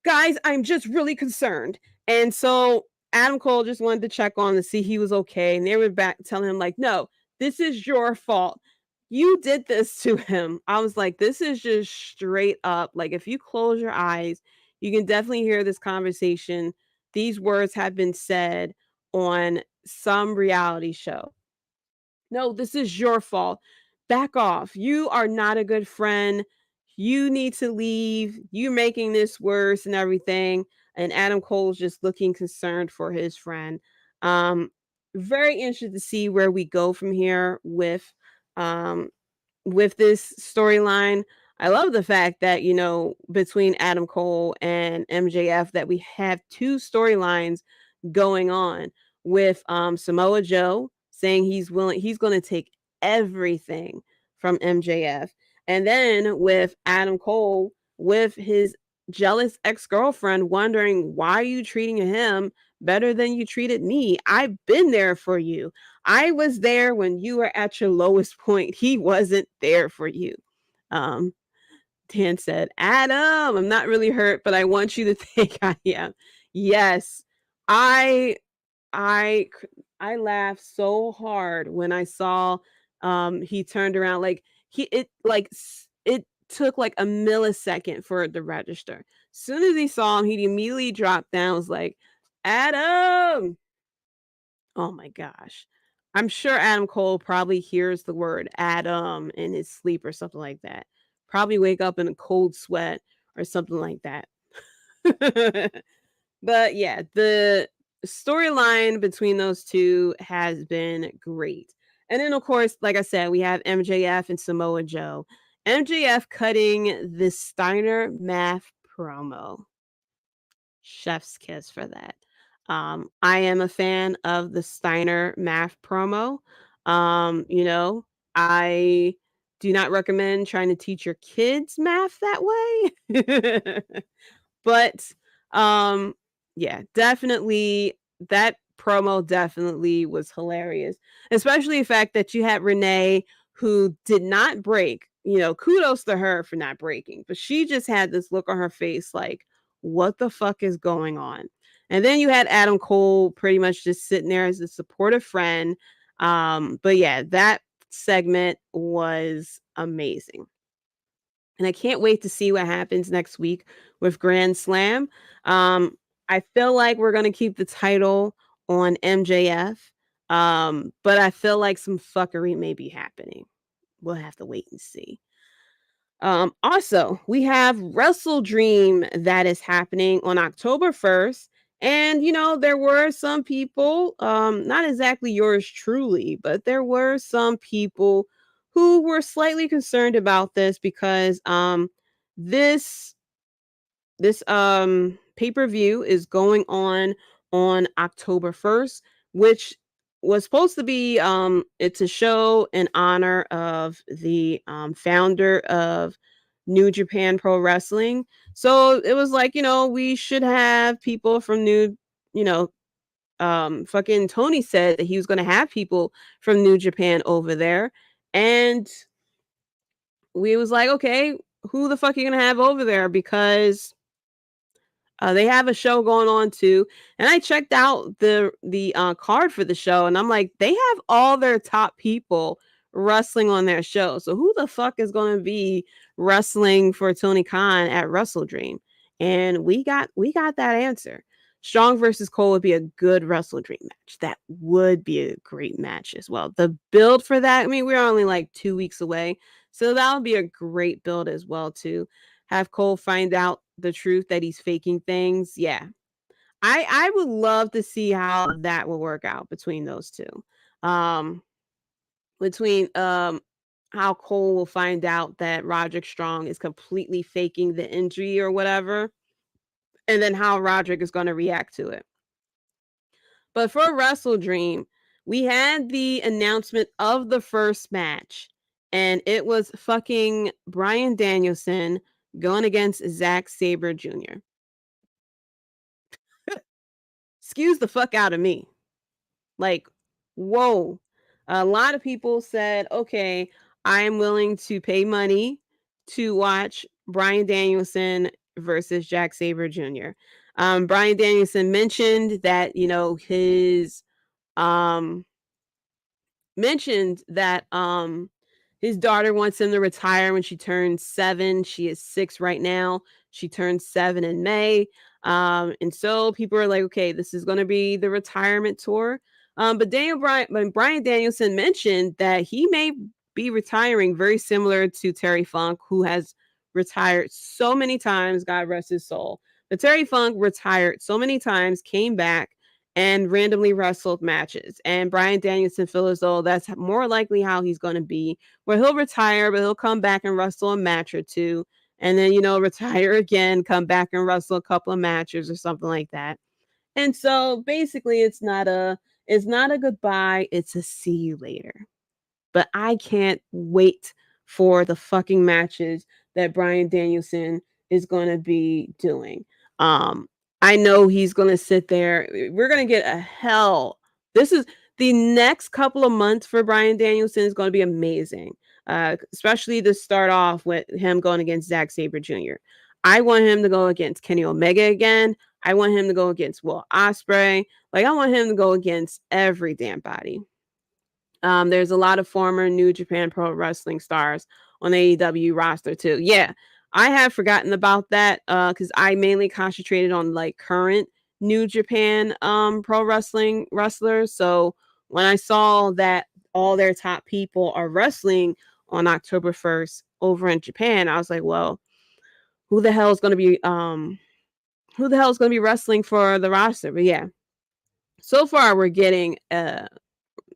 [SPEAKER 1] guys, I'm just really concerned. And so Adam Cole just wanted to check on to see he was okay. And they were back telling him, like, no, this is your fault. You did this to him. I was like, this is just straight up. Like, if you close your eyes, you can definitely hear this conversation. These words have been said on some reality show. No, this is your fault. Back off. You are not a good friend. You need to leave. You're making this worse and everything. And Adam Cole's just looking concerned for his friend. Very interested to see where we go from here with this storyline. I love the fact that, you know, between Adam Cole and MJF, that we have two storylines going on with Samoa Joe saying he's going to take everything from MJF. And then with Adam Cole with his jealous ex-girlfriend wondering, why are you treating him better than you treated me? I've been there for you. I was there when you were at your lowest point. He wasn't there for you. Dan said, Adam, I'm not really hurt, but I want you to think I am. Yes, I laughed so hard when I saw he turned around. Like it took like a millisecond for it to register. As soon as he saw him, he immediately dropped down, was like, Adam. Oh my gosh. I'm sure Adam Cole probably hears the word Adam in his sleep or something like that. Probably wake up in a cold sweat or something like that. But yeah, the storyline between those two has been great. And then, of course, like I said, we have MJF and Samoa Joe. MJF cutting the Steiner math promo. Chef's kiss for that. I am a fan of the Steiner math promo. You know, I do not recommend trying to teach your kids math that way. But yeah, definitely that promo definitely was hilarious. Especially the fact that you had Renee, who did not break. You know, kudos to her for not breaking, but she just had this look on her face like, what the fuck is going on? And then you had Adam Cole pretty much just sitting there as a supportive friend. But yeah, that segment was amazing. And I can't wait to see what happens next week with Grand Slam. I feel like we're going to keep the title on MJF. But I feel like some fuckery may be happening. We'll have to wait and see. Also, we have Wrestle Dream that is happening on October 1st. And, you know, there were some people, not exactly yours truly, but there were some people who were slightly concerned about this because this pay-per-view is going on October 1st, which was supposed to be it's a show in honor of the founder of New Japan Pro Wrestling. So it was like, you know, we should have people from fucking Tony said that he was going to have people from New Japan over there. And we was like, okay, who the fuck are you going to have over there? Because they have a show going on too. And I checked out the card for the show and I'm like, they have all their top people wrestling on their show. So who the fuck is going to be wrestling for Tony Khan at Wrestle Dream? And we got that answer. Strong versus Cole would be a good Wrestle Dream match. That would be a great match as well. The build for that, I mean, we're only like 2 weeks away. So that would be a great build as well to have Cole find out the truth that he's faking things. Yeah. I would love to see how that will work out between those two. Between how Cole will find out that Roderick Strong is completely faking the injury or whatever, and then how Roderick is going to react to it. But for Wrestle Dream, we had the announcement of the first match, and it was fucking Bryan Danielson going against Zack Sabre Jr. Excuse the fuck out of me. Like, whoa. A lot of people said, okay, I'm willing to pay money to watch Bryan Danielson versus Jack Sabre Jr. Bryan Danielson mentioned that, his daughter wants him to retire when she turns 7. She is 6 right now. She turns 7 in May. And so people are like, okay, this is going to be the retirement tour. But Bryan Danielson mentioned that he may be retiring very similar to Terry Funk, who has retired so many times, God rest his soul. But Terry Funk retired so many times, came back, and randomly wrestled matches. And Bryan Danielson feels as though that's more likely how he's going to be, where he'll retire, but he'll come back and wrestle a match or two, and then, retire again, come back and wrestle a couple of matches or something like that. And so basically it's not a goodbye, it's a see you later. But I can't wait for the fucking matches that Bryan Danielson is going to be doing. I know he's going to sit there. We're going to get a hell. This is the next couple of months for Bryan Danielson is going to be amazing. Especially to start off with him going against Zack Sabre Jr. I want him to go against Kenny Omega again. I want him to go against Will Ospreay. Like, I want him to go against every damn body. There's a lot of former New Japan Pro Wrestling stars on the AEW roster too. Yeah, I have forgotten about that because I mainly concentrated on like current New Japan Pro Wrestling wrestlers. So when I saw that all their top people are wrestling on October 1st over in Japan, I was like, well, who the hell is going to be wrestling for the roster? But yeah, so far we're getting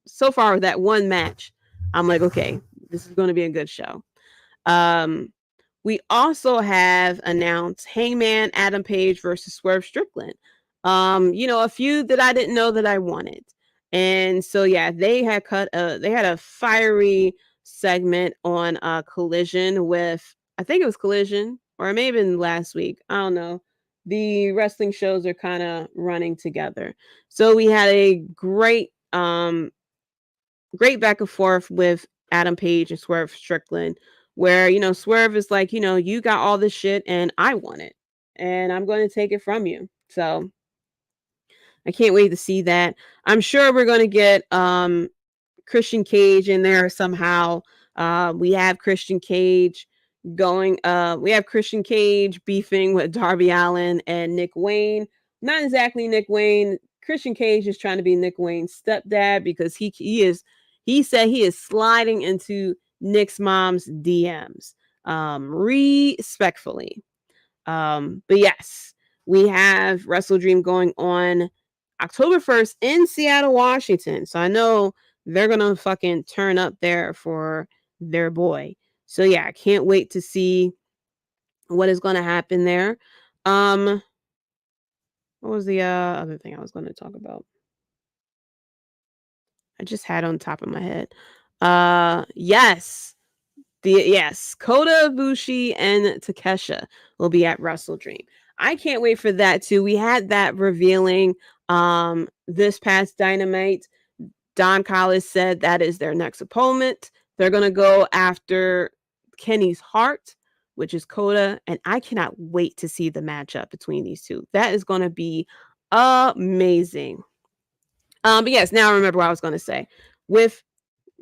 [SPEAKER 1] so far with that one match, I'm like, okay, this is going to be a good show. We also have announced Hangman Adam Page versus Swerve Strickland. A feud that I didn't know that I wanted. And so, yeah, they had a fiery segment on Collision with, I think it was Collision, or it may have been last week. I don't know. The wrestling shows are kind of running together. So we had a great back and forth with Adam Page and Swerve Strickland, where, Swerve is like, you got all this shit and I want it and I'm going to take it from you. So I can't wait to see that. I'm sure we're going to get Christian Cage in there somehow. We have Christian Cage beefing with Darby Allin and Nick Wayne. Not exactly Nick Wayne. Christian Cage is trying to be Nick Wayne's stepdad because he said he is sliding into Nick's mom's DMs, respectfully. But yes, we have Wrestle Dream going on October 1st in Seattle, Washington. So I know they're going to fucking turn up there for their boy. So yeah, I can't wait to see what is going to happen there. What was the other thing I was going to talk about? I just had on top of my head. Yes, Kota Ibushi and Takesha will be at Wrestle Dream. I can't wait for that too. We had that revealing this past Dynamite. Don Callis said that is their next opponent. They're gonna go after Kenny's heart, which is Kota, and I cannot wait to see the matchup between these two. That is gonna be amazing. But yes, now I remember what I was gonna say. With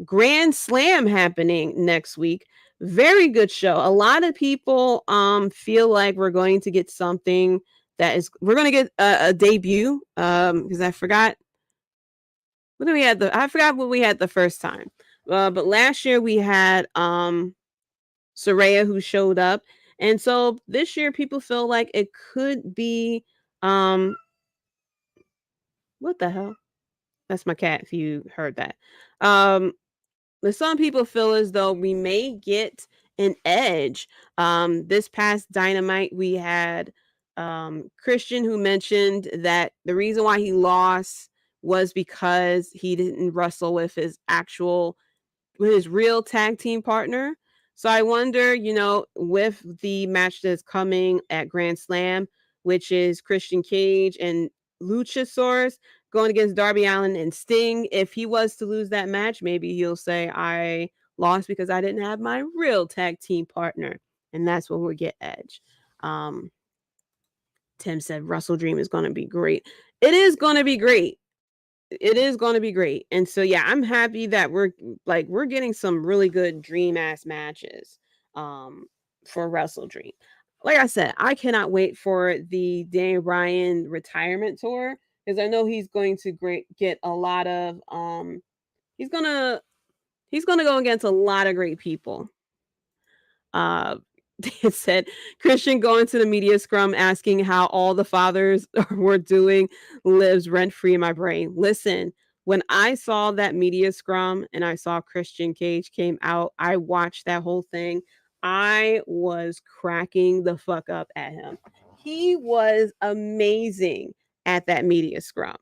[SPEAKER 1] Grand Slam happening next week, very good show. A lot of people feel like we're going to get something we're going to get a debut because I forgot what we had the first time. But last year we had Saraya who showed up, and so this year people feel like it could be what the hell? That's my cat if you heard that. But some people feel as though we may get an Edge. This past Dynamite, we had Christian who mentioned that the reason why he lost was because he didn't wrestle with his real tag team partner. So I wonder, with the match that's coming at Grand Slam, which is Christian Cage and Luchasaurus going against Darby Allin and Sting, if he was to lose that match, maybe he'll say, I lost because I didn't have my real tag team partner. And that's when we'll get Edge. Tim said Wrestle Dream is going to be great. It is going to be great. It is going to be great. And so, yeah, I'm happy that we're getting some really good dream ass matches for Wrestle Dream. Like I said, I cannot wait for the Daniel Bryan retirement tour, because I know he's going to get a lot of he's gonna go against a lot of great people. It said Christian going to the media scrum asking how all the fathers were doing lives rent free in my brain. Listen, when I saw that media scrum and I saw Christian Cage came out, I watched that whole thing. I was cracking the fuck up at him. He was amazing at that media scrum.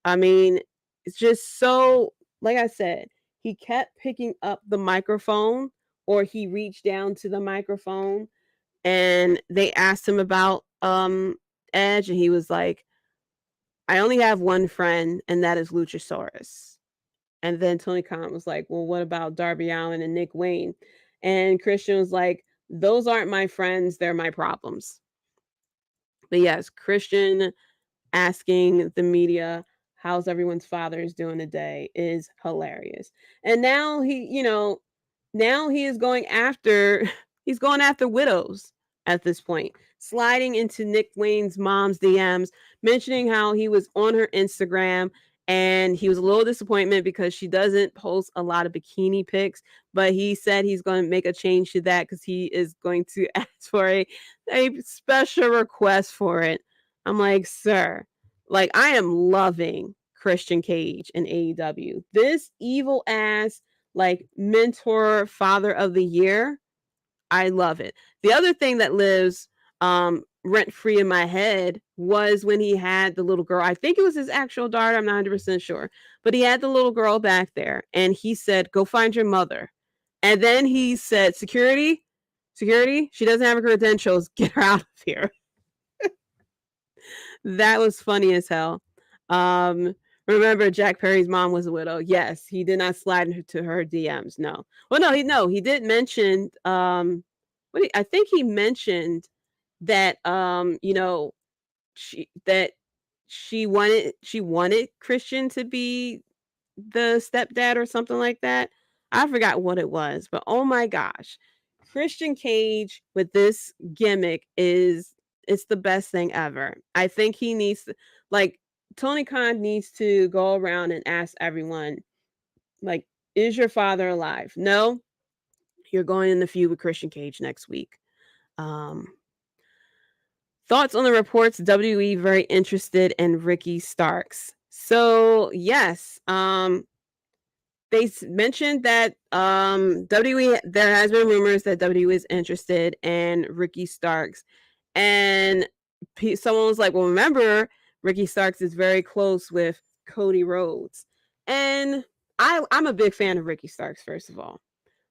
[SPEAKER 1] I mean, it's just so, like I said, he kept picking up the microphone, or he reached down to the microphone and they asked him about Edge, and he was like, I only have one friend, and that is Luchasaurus. And then Tony Khan was like, well, what about Darby Allin and Nick Wayne? And Christian was like, those aren't my friends, they're my problems. But yes, Christian asking the media how's everyone's fathers doing today is hilarious. And now he is going after widows at this point, sliding into Nick Wayne's mom's DMs, mentioning how he was on her Instagram and he was a little disappointed because she doesn't post a lot of bikini pics, but he said he's going to make a change to that because he is going to ask for a special request for it. I'm like, sir, like, I am loving Christian Cage and AEW. This evil ass, like, mentor father of the year, I love it. The other thing that lives rent free in my head was when he had the little girl. I think it was his actual daughter. I'm not 100% sure, but he had the little girl back there and he said, go find your mother. And then he said, security, she doesn't have her credentials. Get her out of here. That was funny as hell. Remember, Jack Perry's mom was a widow. Yes, he did not slide into her DMs. No. Well, he did mention I think he mentioned that she wanted Christian to be the stepdad or something like that. I forgot what it was, but oh my gosh. Christian Cage with this gimmick it's the best thing ever. I think he needs to, like, Tony Khan needs to go around and ask everyone, like, is your father alive? No, you're going in the feud with Christian Cage next week. Thoughts on the reports? WWE very interested in Ricky Starks. So yes, they mentioned that WWE, there has been rumors that WWE is interested in Ricky Starks, and someone was like, well, remember, Ricky Starks is very close with CodyRhodes. And I'm a big fan of Ricky Starks, first of all.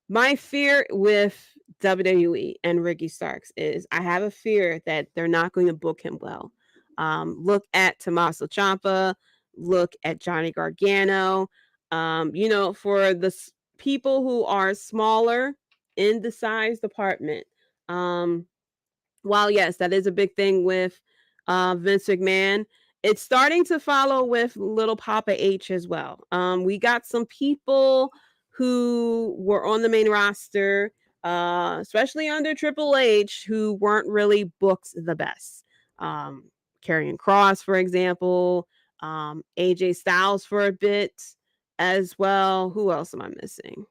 [SPEAKER 1] My fear with WWE and Ricky Starks is I have a fear that they're not going to book him well. Look at Tommaso Ciampa, look at Johnny Gargano. For the people who are smaller in the size department, while yes, that is a big thing with Vince McMahon, it's starting to follow with Little Papa H as well. We got some people who were on the main roster, especially under Triple H, who weren't really booked the best. Karrion Kross, for example, AJ Styles for a bit as well. Who else am I missing?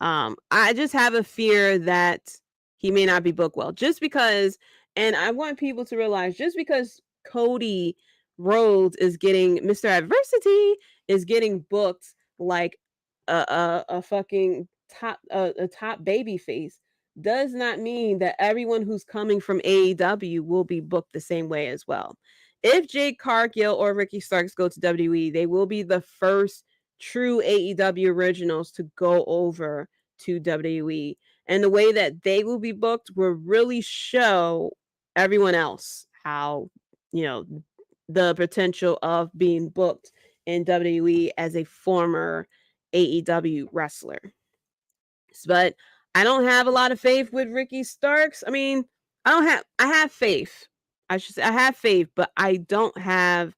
[SPEAKER 1] I just have a fear that he may not be booked well, just because, and I want people to realize, just because CodyRhodes is getting, Mr. Adversity is getting booked like a fucking top baby face, does not mean that everyone who's coming from AEW will be booked the same way as well. If JadeCargill or Ricky Starks go to WWE, they will be the first true AEW originals to go over to WWE. And the way that they will be booked will really show everyone else how, the potential of being booked in WWE as a former AEW wrestler. But I don't have a lot of faith with Ricky Starks. I mean, I have faith. I should say I have faith, but I don't have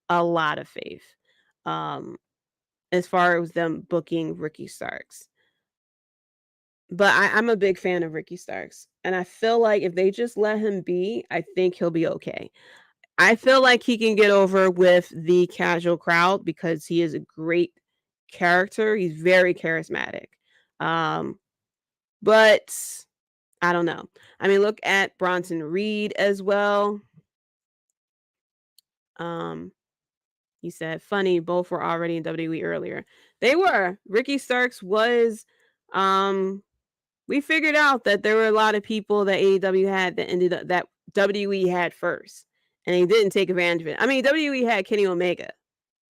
[SPEAKER 1] a lot of faith. As far as them booking Ricky Starks. But I'm a big fan of Ricky Starks. And I feel like if they just let him be, I think he'll be okay. I feel like he can get over with the casual crowd because he is a great character. He's very charismatic. But I don't know. I mean, look at Bronson Reed as well. He said, funny, both were already in WWE earlier. They were. Ricky Starks was, we figured out that there were a lot of people that AEW had that ended up, that WWE had first. And they didn't take advantage of it. I mean, WWE had Kenny Omega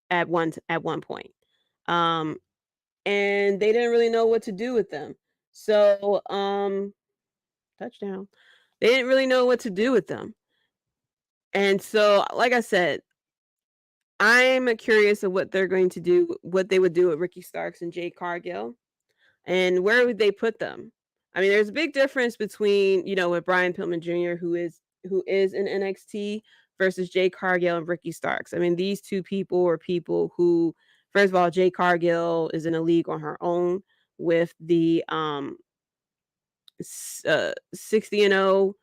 [SPEAKER 1] at one point. And they didn't really know what to do with them. So, touchdown. They didn't really know what to do with them. And so, like I said, I'm curious of what they're going to do, what they would do with Ricky Starks and JadeCargill, and where would they put them? I mean, there's a big difference between, with Brian Pillman Jr., who is in NXT, versus JadeCargill and Ricky Starks. I mean, these two people are people who, first of all, JadeCargill is in a league on her own with the 60-0,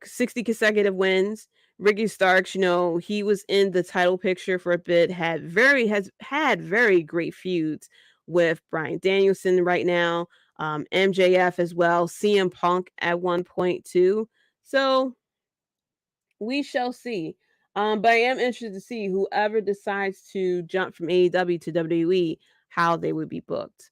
[SPEAKER 1] 60 consecutive wins. Ricky Starks, he was in the title picture for a bit, has had very great feuds with Bryan Danielson right now, MJF as well, CM Punk at one point too. So we shall see. But I am interested to see whoever decides to jump from AEW to WWE, how they would be booked.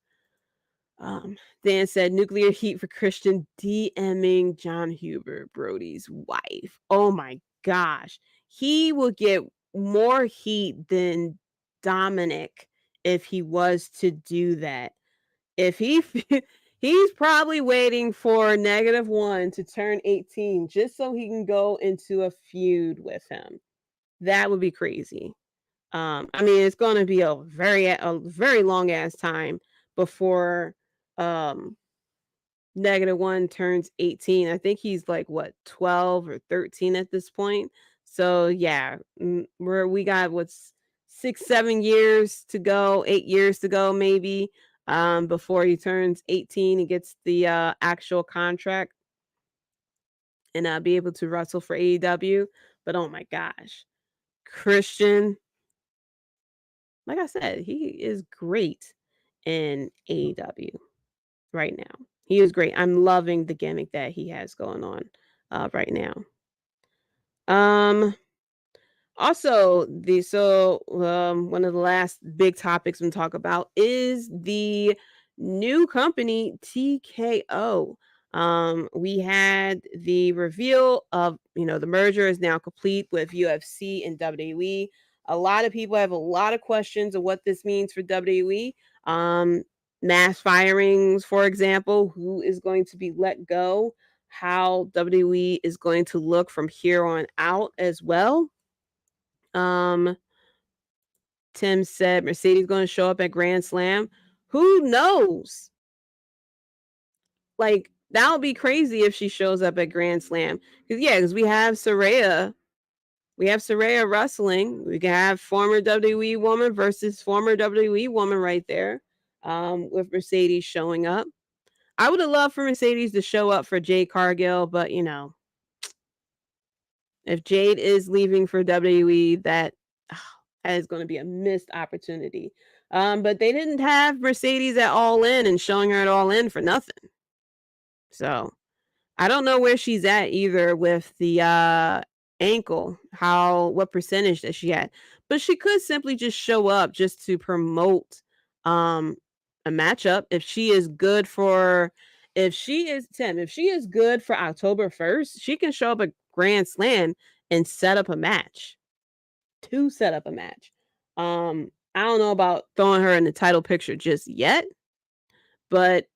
[SPEAKER 1] Dan said nuclear heat for Christian DMing John Huber, Brody's wife. Oh my gosh. He will get more heat than Dominic if he was to do that. If he's probably waiting for -1 to turn 18 just so he can go into a feud with him. That would be crazy. I mean, it's going to be a very long ass time before -1 turns 18. I think he's like 12 or 13 at this point. So yeah, we got 6-7 years to go, 8 years to go maybe, before he turns 18 and gets the actual contract and be able to wrestle for AEW. But oh my gosh, Christian, like I said, he is great in AEW right now. He is great. I'm loving the gimmick that he has going on right now. Also, one of the last big topics I'm talk about is the new company TKO. We had the reveal of, the merger is now complete with UFC and WWE. A lot of people have a lot of questions of what this means for WWE. Mass firings, for example, who is going to be let go, how WWE is going to look from here on out as well. Tim said Mercedes going to show up at Grand Slam. Who knows? Like, that would be crazy if she shows up at Grand Slam. Because we have Saraya. We have Saraya wrestling. We can have former WWE woman versus former WWE woman right there, with Mercedes showing up. I would have loved for Mercedes to show up for JadeCargill, but if Jade is leaving for WWE, that is going to be a missed opportunity. But they didn't have Mercedes at All In and showing her at All In for nothing. So I don't know where she's at either with the ankle, what percentage that she had. But she could simply just show up just to promote a matchup. If she is good for October 1st, she can show up at Grand Slam and set up a match. I don't know about throwing her in the title picture just yet, but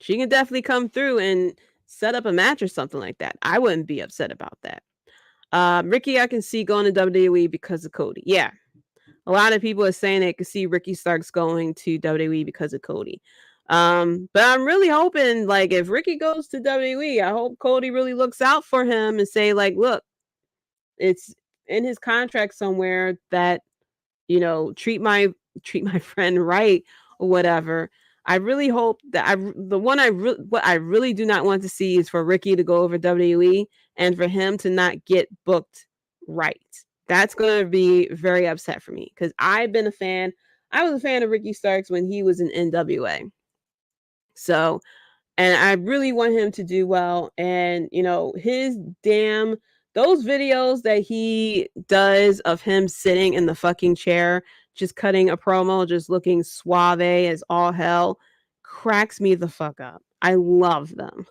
[SPEAKER 1] she can definitely come through and set up a match or something like that. I wouldn't be upset about that. Ricky, I can see going to WWE because of Cody. Yeah. A lot of people are saying they can see Ricky Starks going to WWE because of Cody. But I'm really hoping, like, if Ricky goes to WWE, I hope Cody really looks out for him and say, like, look, it's in his contract somewhere that, you know, treat my friend right or whatever. I really hope that what I really do not want to see is for Ricky to go over WWE and for him to not get booked right. That's going to be very upset for me because I've been a fan. I was a fan of Ricky Starks when he was in NWA. So, and I really want him to do well. And, you know, those videos that he does of him sitting in the fucking chair, just cutting a promo, just looking suave as all hell, cracks me the fuck up. I love them.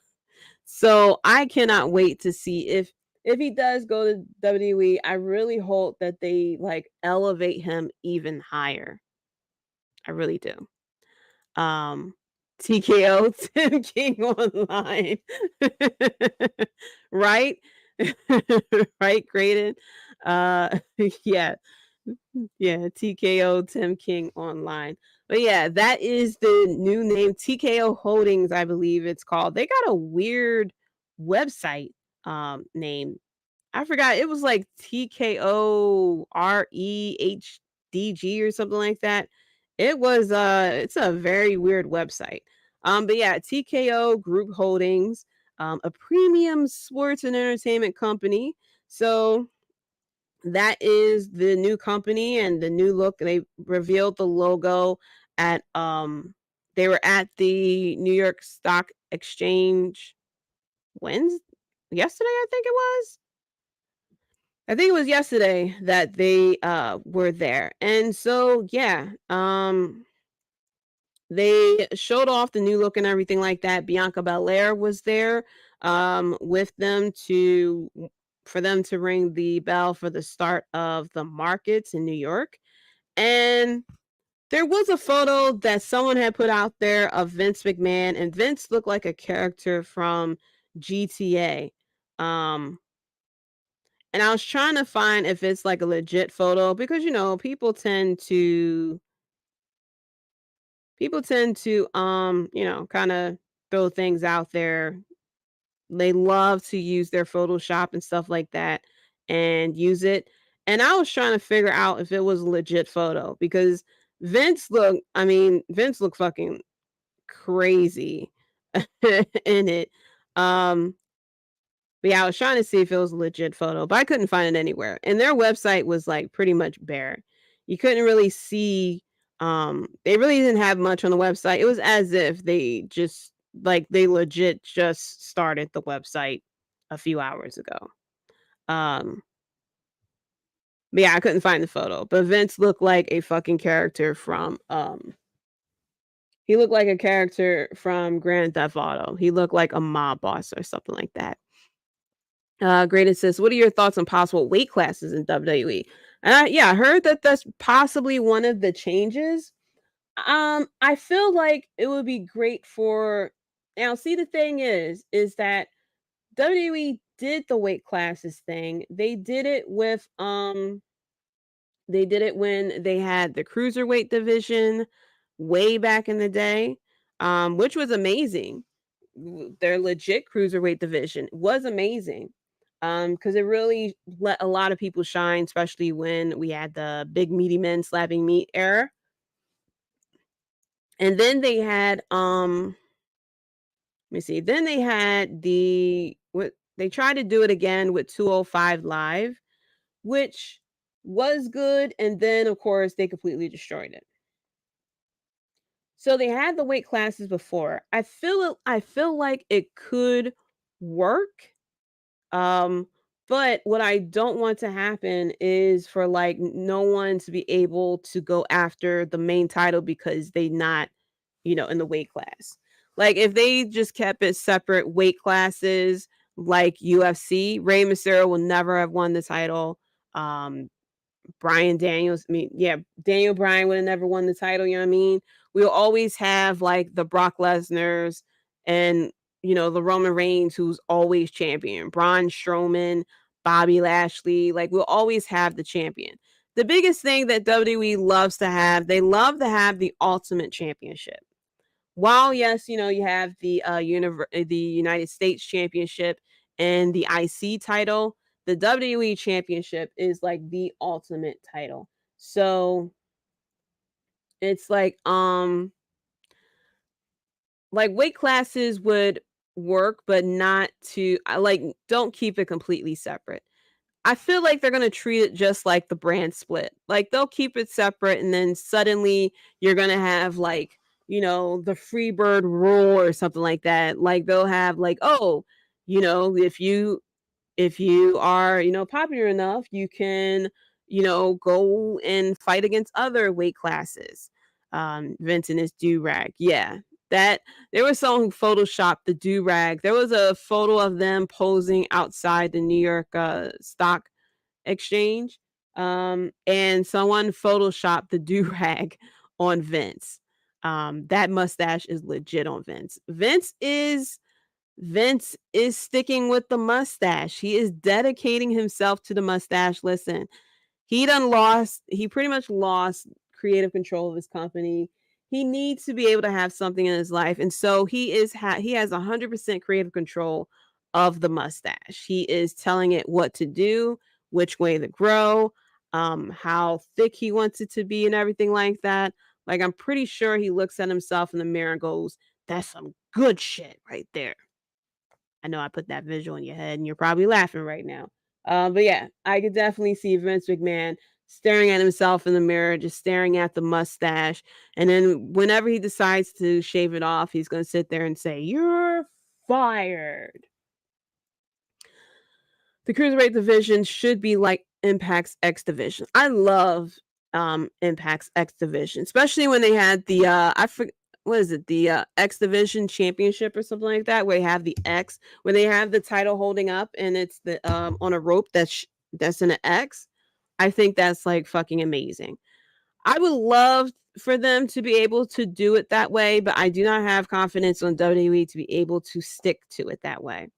[SPEAKER 1] So I cannot wait to see if he does go to WWE. I really hope that they like elevate him even higher. I really do. TKO Tim King online. Right? Right, Graydon? Yeah. Yeah, TKO Tim King online. But yeah, that is the new name, TKO Holdings, I believe it's called. They got a weird website name. I forgot. It was like TKOREHDG or something like that. It was it's a very weird website. But yeah, TKO Group Holdings, a premium sports and entertainment company. So that is the new company and the new look. They revealed the logo at they were at the New York Stock Exchange yesterday, I think it was. I think it was yesterday that they were there. And so yeah, they showed off the new look and everything like that. Bianca Belair was there with them for them to ring the bell for the start of the markets in New York. And there was a photo that someone had put out there of Vince McMahon, and Vince looked like a character from GTA. And I was trying to find if it's like a legit photo because, you know, people tend to you know, kind of throw things out there. They love to use their Photoshop and stuff like that and use it. And I was trying to figure out if it was a legit photo because Vince looked fucking crazy in it. But yeah, I was trying to see if it was a legit photo, but I couldn't find it anywhere. And their website was like pretty much bare. You couldn't really see they really didn't have much on the website. It was as if they legit just started the website a few hours ago. But yeah, I couldn't find the photo. But Vince looked like a fucking character from he looked like a character from Grand Theft Auto. He looked like a mob boss or something like that. Graydon says, what are your thoughts on possible weight classes in WWE? And I heard that that's possibly one of the changes. I feel like it would be great for now. See, the thing is that WWE did the weight classes thing. They did it with they did it when they had the cruiserweight division way back in the day, which was amazing. Their legit cruiserweight division was amazing. Because it really let a lot of people shine, especially when we had the big meaty men slapping meat era. And then they had let me see. Then they had they tried to do it again with 205 Live, which was good, and then of course they completely destroyed it. So they had the weight classes before. I feel like it could work. But what I don't want to happen is for like no one to be able to go after the main title because they not, you know, in the weight class. Like if they just kept it separate weight classes like UFC, Rey Mysterio will never have won the title. Daniel Bryan would have never won the title, you know what I mean? We'll always have like the Brock Lesnar's and, you know, the RomanReigns who's always champion, Braun Strowman, Bobby Lashley, like we'll always have the champion. The biggest thing that WWE loves to have, they love to have the ultimate championship. while yes, you have the the United States Championship and the IC title, the WWE Championship is like the ultimate title. So it's like weight classes would work, but not to don't keep it completely separate. I feel like they're going to treat it just like the brand split. Like they'll keep it separate and then suddenly you're going to have the Freebird rule or something like that. Like they'll have if you are, popular enough, you can, go and fight against other weight classes. Vince and his do-rag. Yeah. That there was someone who photoshopped the do-rag. There was a photo of them posing outside the New York Stock Exchange. And someone photoshopped the do-rag on Vince. That mustache is legit on Vince. Vince is sticking with the mustache. He is dedicating himself to the mustache. Listen, he pretty much lost creative control of his company. He needs to be able to have something in his life. And so he has 100% creative control of the mustache. He is telling it what to do, which way to grow, how thick he wants it to be and everything like that. Like, I'm pretty sure he looks at himself in the mirror and goes, that's some good shit right there. I know I put that visual in your head and you're probably laughing right now. But yeah, I could definitely see Vince McMahon staring at himself in the mirror, just staring at the mustache. And then whenever he decides to shave it off, he's going to sit there and say, you're fired. The Cruiserweight division should be like Impact's X division. I love Impact's X division, especially when they had the, the X Division Championship or something like that, where they have the X, where they have the title holding up and it's the on a rope that's in an X. I think that's like fucking amazing. I would love for them to be able to do it that way, but I do not have confidence on WWE to be able to stick to it that way.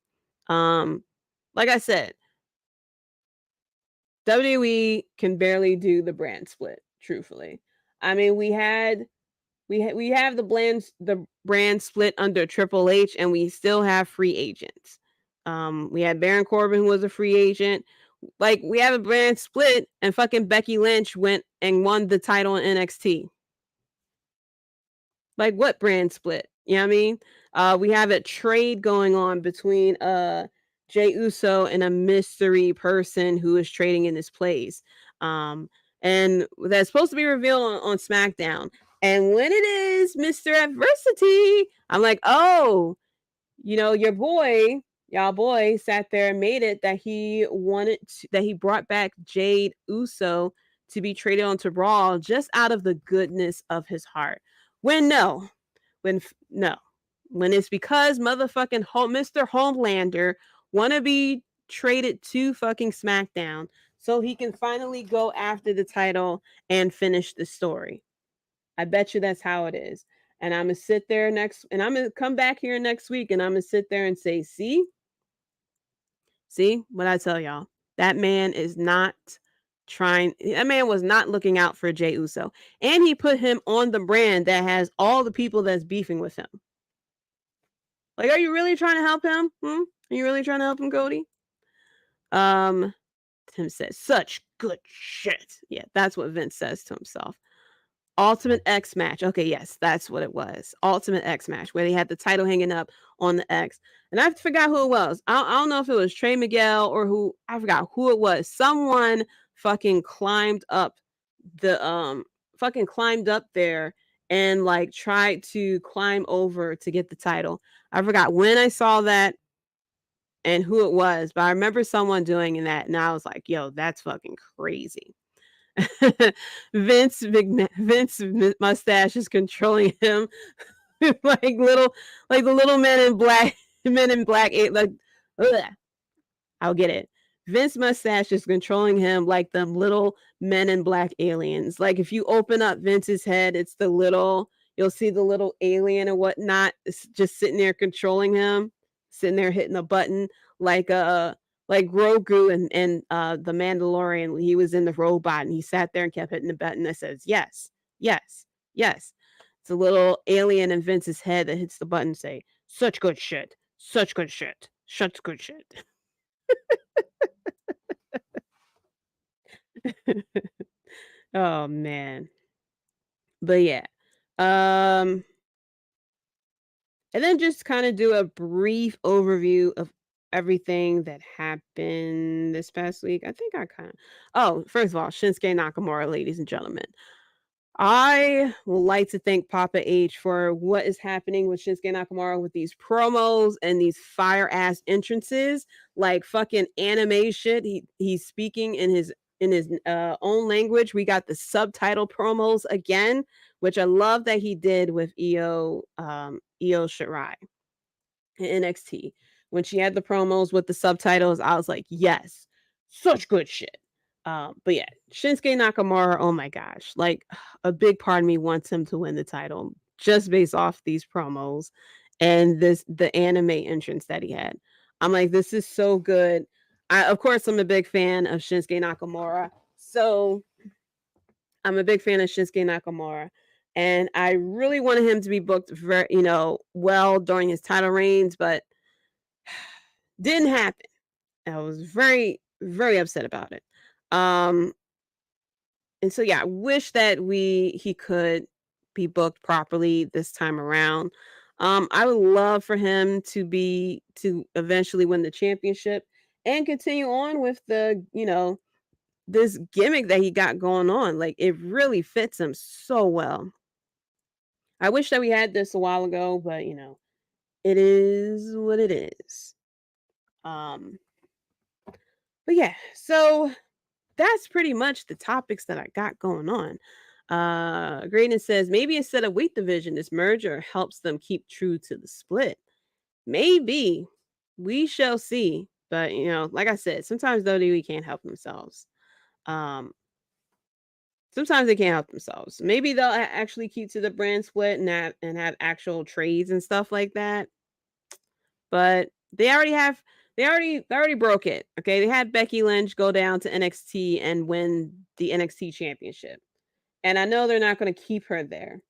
[SPEAKER 1] Like I said, WWE can barely do the brand split, truthfully. I mean, we have the brand split under Triple H, and we still have free agents. We had Baron Corbin, who was a free agent. Like, we have a brand split, and fucking Becky Lynch went and won the title in NXT. Like, what brand split? You know what I mean? We have a trade going on between Jey Uso and a mystery person who is trading in his place. And that's supposed to be revealed on SmackDown. And when it is Mr. Adversity, I'm like, oh, your boy sat there and made it that he brought back Jade Uso to be traded onto Raw just out of the goodness of his heart. When it's because motherfucking Mr. Homelander want to be traded to fucking SmackDown so he can finally go after the title and finish the story. I bet you that's how it is. And I'm going to sit there and I'm going to come back here next week and I'm going to sit there and say, see what I tell y'all. That man was not looking out for Jey Uso. And he put him on the brand that has all the people that's beefing with him. Like, are you really trying to help him? Are you really trying to help him, Cody? Tim says, such good shit. Yeah, that's what Vince says to himself. Ultimate X match. Okay, yes, that's what it was. Ultimate X match, where they had the title hanging up on the X. And I forgot who it was. I don't know if it was Trey Miguel or who. I forgot who it was. Someone fucking climbed up there and like tried to climb over to get the title. I forgot when I saw that and who it was, but I remember someone doing that, and I was like, yo, that's fucking crazy. Vince mustache is controlling him like the little men in black I'll get it. Vince mustache is controlling him like the little men in black aliens. Like, if you open up Vince's head, it's you'll see the little alien and whatnot. It's just sitting there controlling him, sitting there hitting a button like Grogu and the Mandalorian. He was in the robot and he sat there and kept hitting the button that says yes, yes, yes. It's a little alien in Vince's head that hits the button and say, such good shit. Such good shit. Such good shit. Oh man. But yeah. And then just kind of do a brief overview of everything that happened this past week. I think I kind of. Oh, first of all, Shinsuke Nakamura, ladies and gentlemen. I would like to thank Papa H for what is happening with Shinsuke Nakamura with these promos and these fire ass entrances, like fucking anime shit. He's speaking in his own language. We got the subtitle promos again, which I love that he did with Io Shirai in NXT. When she had the promos with the subtitles, I was like, yes, such good shit. But yeah, Shinsuke Nakamura, oh my gosh, like a big part of me wants him to win the title just based off these promos and the anime entrance that he had. I'm like, this is so good. Of course, I'm a big fan of Shinsuke Nakamura. So I'm a big fan of Shinsuke Nakamura. And I really wanted him to be booked very, well during his title reigns, but didn't happen. I was very, very upset about it. And so yeah, I wish that he could be booked properly this time around. I would love for him to eventually win the championship and continue on with the, this gimmick that he got going on. Like, it really fits him so well. I wish that we had this a while ago, but it is what it is. But yeah, so that's pretty much the topics that I got going on. Greatness says maybe instead of weight division, this merger helps them keep true to the split. Maybe. We shall see. But like I said, sometimes WWE can't help themselves. Sometimes they can't help themselves. Maybe they'll actually keep to the brand split and have actual trades and stuff like that. But they already broke it. Okay. They had Becky Lynch go down to NXT and win the NXT championship. And I know they're not going to keep her there.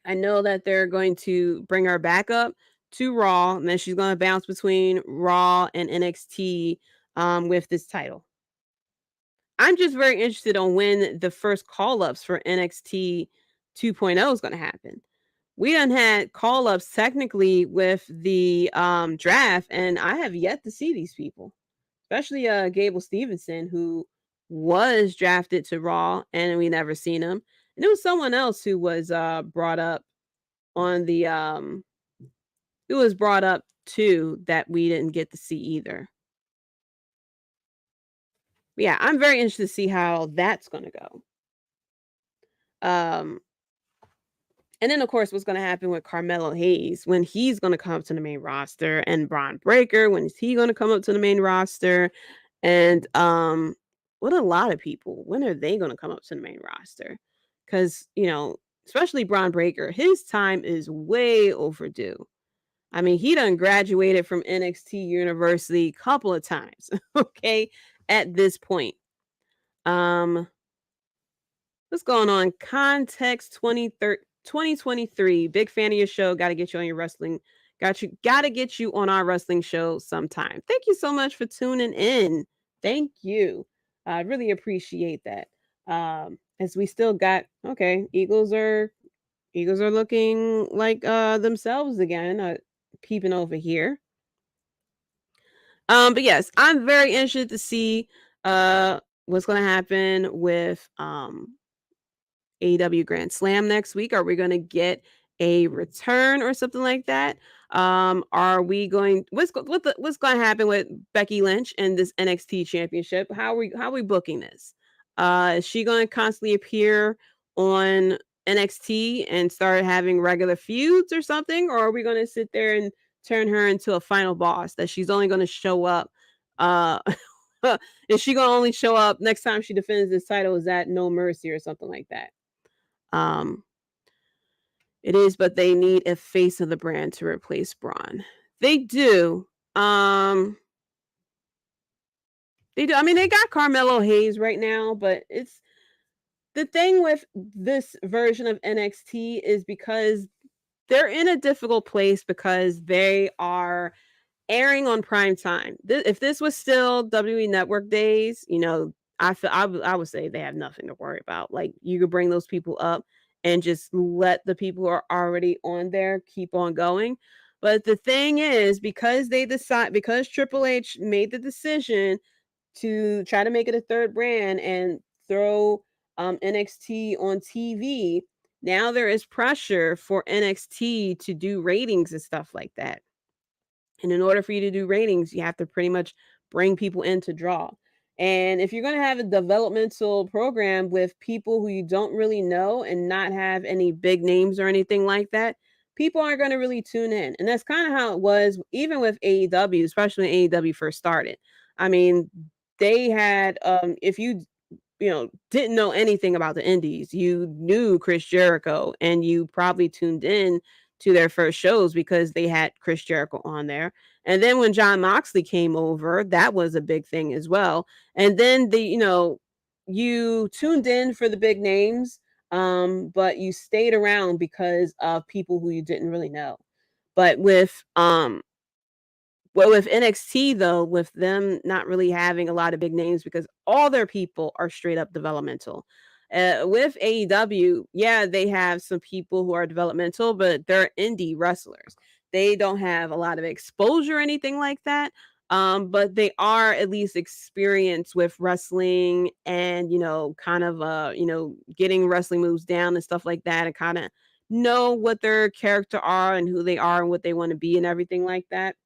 [SPEAKER 1] I know that they're going to bring her back up to Raw, and then she's going to bounce between Raw and NXT with this title. I'm just very interested on when the first call-ups for NXT 2.0 is going to happen. We done had call-ups technically with the draft, and I have yet to see these people, especially Gable Stevenson, who was drafted to Raw, and we never seen him. And there was someone else who was brought up on the who was brought up too that we didn't get to see either. But yeah, I'm very interested to see how that's going to go. And then, of course, what's going to happen with Carmelo Hayes when he's going to come up to the main roster, and Braun Breaker, when is he going to come up to the main roster? And what a lot of people, when are they going to come up to the main roster? Because, especially Braun Breaker, his time is way overdue. I mean, he done graduated from NXT University a couple of times, okay, at this point. What's going on? Context 2023. Big fan of your show. Got to get you on your wrestling. Got to get you on our wrestling show sometime. Thank you so much for tuning in. Thank you. I really appreciate that. As we still got, Eagles are looking like themselves again. Peeping over here. But yes, I'm very interested to see what's going to happen with AEW Grand Slam next week. Are we going to get a return or something like that? Are we going? What's going to happen with Becky Lynch and this NXT championship? How are we booking this? Is she going to constantly appear on NXT and start having regular feuds or something, or are we going to sit there and turn her into a final boss that she's only going to show up? Is she going to only show up next time she defends this title? Is that No Mercy or something like that? It is, but they need a face of the brand to replace Braun. They do. They do. I mean, they got Carmelo Hayes right now, but the thing with this version of NXT is because they're in a difficult place because they are airing on prime time. If this was still WWE Network days, I would say they have nothing to worry about. Like, you could bring those people up and just let the people who are already on there keep on going. But the thing is, because Triple H made the decision to try to make it a third brand and throw NXT on TV, now there is pressure for NXT to do ratings and stuff like that. And in order for you to do ratings, you have to pretty much bring people in to draw. And if you're going to have a developmental program with people who you don't really know and not have any big names or anything like that, people aren't going to really tune in. And that's kind of how it was even with AEW, especially when AEW first started. I mean, they had, if you didn't know anything about the indies, you knew Chris Jericho and you probably tuned in to their first shows because they had Chris Jericho on there. And then when JonMoxley came over, that was a big thing as well. And then you tuned in for the big names, but you stayed around because of people who you didn't really know. But with NXT, though, with them not really having a lot of big names because all their people are straight up developmental. With AEW, yeah, they have some people who are developmental, but they're indie wrestlers. They don't have a lot of exposure or anything like that. But they are at least experienced with wrestling and, kind of, getting wrestling moves down and stuff like that, and kind of know what their character are and who they are and what they want to be and everything like that.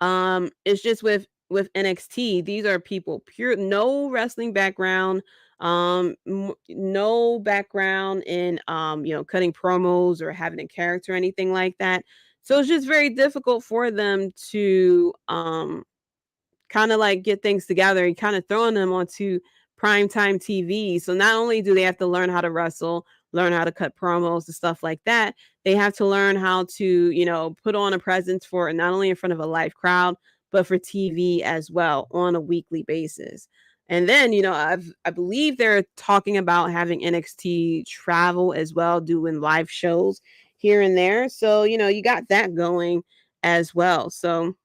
[SPEAKER 1] It's just with NXT, these are people no wrestling background, no background in cutting promos or having a character or anything like that. So it's just very difficult for them to kind of like get things together and kind of throwing them onto primetime TV. So not only do they have to learn how to wrestle, learn how to cut promos and stuff like that, they have to learn how to, put on a presence for not only in front of a live crowd, but for TV as well on a weekly basis. And then, I believe they're talking about having NXT travel as well, doing live shows here and there. So, you got that going as well. So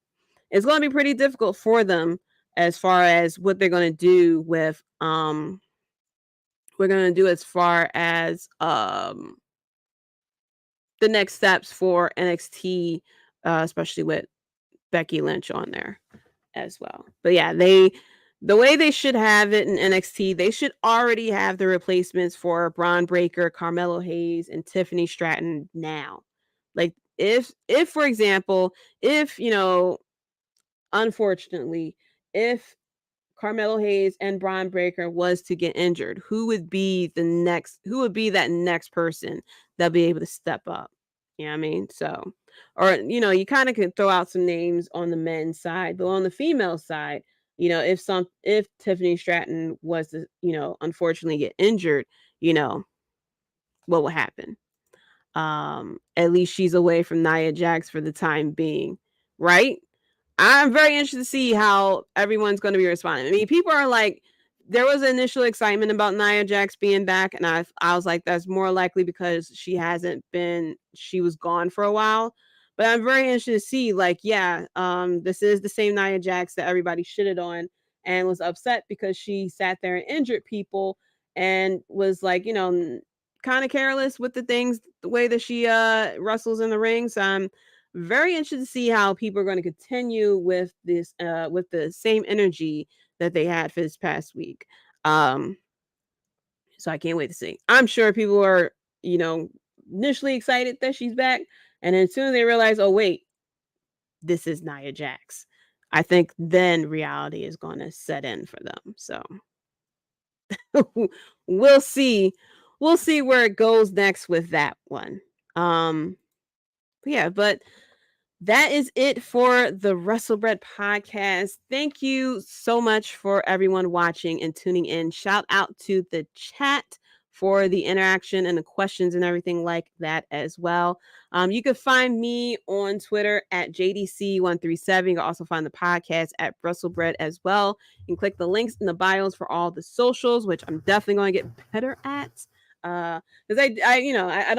[SPEAKER 1] it's going to be pretty difficult for them as far as what they're going to do with, as far as the next steps for NXT, especially with Becky Lynch on there as well. But yeah, the way they should have it in NXT, they should already have the replacements for Braun Breaker, Carmelo Hayes, and Tiffany Stratton now. Like, if for example, unfortunately, if Carmelo Hayes and Braun Breaker was to get injured, who would be that next person that'll be able to step up? You know what I mean? So, or, you kind of can throw out some names on the men's side, but on the female side, if Tiffany Stratton was to, unfortunately get injured, what will happen? At least she's away from Nia Jax for the time being, right? I'm very interested to see how everyone's going to be responding. I mean, people are like, there was initial excitement about Nia Jax being back, and I was like, that's more likely because she was gone for a while. But I'm very interested to see, like, this is the same Nia Jax that everybody shitted on and was upset because she sat there and injured people and was like, kind of careless with the way that she wrestles in the ring. So I'm very interested to see how people are going to continue with this, with the same energy that they had for this past week. So I can't wait to see. I'm sure people are, initially excited that she's back. And then as soon as they realize, oh, wait, this is Nia Jax, I think then reality is going to set in for them. So we'll see. We'll see where it goes next with that one. But that is it for the Wrestlebread podcast. Thank you so much for everyone watching and tuning in. Shout out to the chat for the interaction and the questions and everything like that as well. You can find me on Twitter at JDC137. You can also find the podcast at Wrestlebread as well. You can click the links in the bios for all the socials, which I'm definitely going to get better at. Because I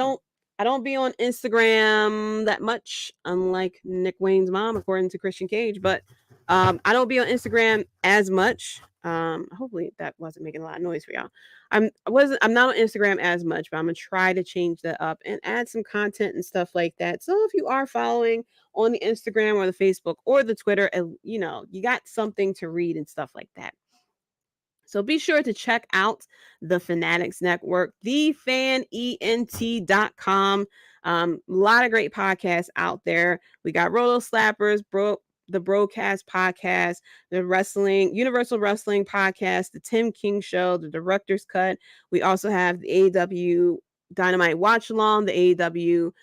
[SPEAKER 1] don't be on Instagram that much, unlike Nick Wayne's mom, according to Christian Cage. But I don't be on Instagram as much. Hopefully that wasn't making a lot of noise for y'all. I'm not on Instagram as much, but I'm gonna try to change that up and add some content and stuff like that. So if you are following on the Instagram or the Facebook or the Twitter, you got something to read and stuff like that. So be sure to check out the Fanatics Network, thefanent.com. A lot of great podcasts out there. We got Roto Slappers, the Broadcast Podcast, the Universal Wrestling Podcast, the Tim King Show, the Director's Cut. We also have the AEWDynamite Watch Along, the AEW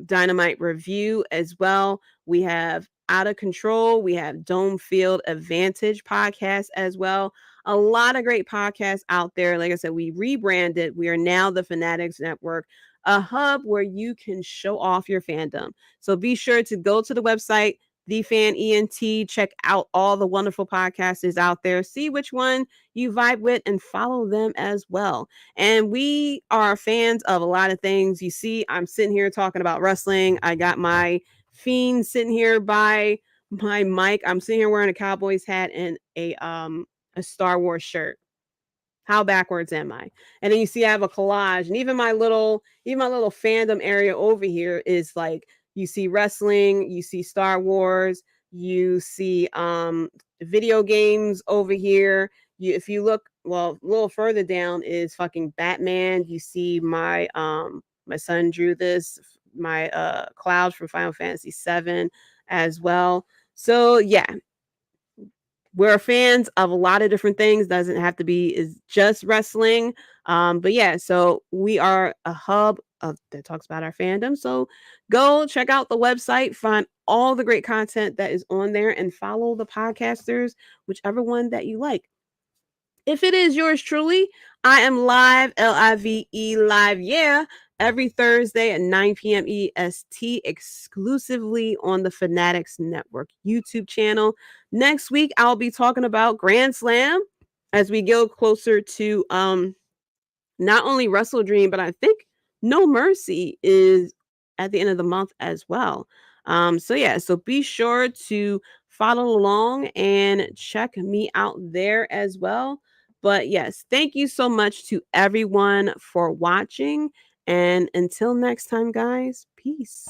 [SPEAKER 1] Dynamite Review as well. We have Out of Control. We have Dome Field Advantage Podcast as well. A lot of great podcasts out there. Like I said, we rebranded. We are now the Fanatics Network, a hub where you can show off your fandom. So be sure to go to the website, The Fan ENT, check out all the wonderful podcasters out there, see which one you vibe with and follow them as well. And we are fans of a lot of things. You see, I'm sitting here talking about wrestling. I got my Fiend sitting here by my mic. I'm sitting here wearing a Cowboys hat and a Star Wars shirt. How backwards am I? And then you see I have a collage, and even my little fandom area over here is like, you see wrestling, you see Star Wars, you see video games over here. If you look, well, a little further down is fucking Batman. You see my son drew this, my Cloud from Final Fantasy VII as well. So yeah, we're fans of a lot of different things. Doesn't have to be is just wrestling. But yeah, so we are a hub that talks about our fandom. So go check out the website, find all the great content that is on there, and follow the podcasters, whichever one that you like. If it is yours truly, I am live, LIVE live, yeah, every Thursday at 9 p.m. EST, exclusively on the Fanatics Network YouTube channel. Next week, I'll be talking about Grand Slam as we go closer to not only Wrestle Dream, but I think No Mercy is at the end of the month as well. So be sure to follow along and check me out there as well. But yes, thank you so much to everyone for watching. And until next time, guys, peace.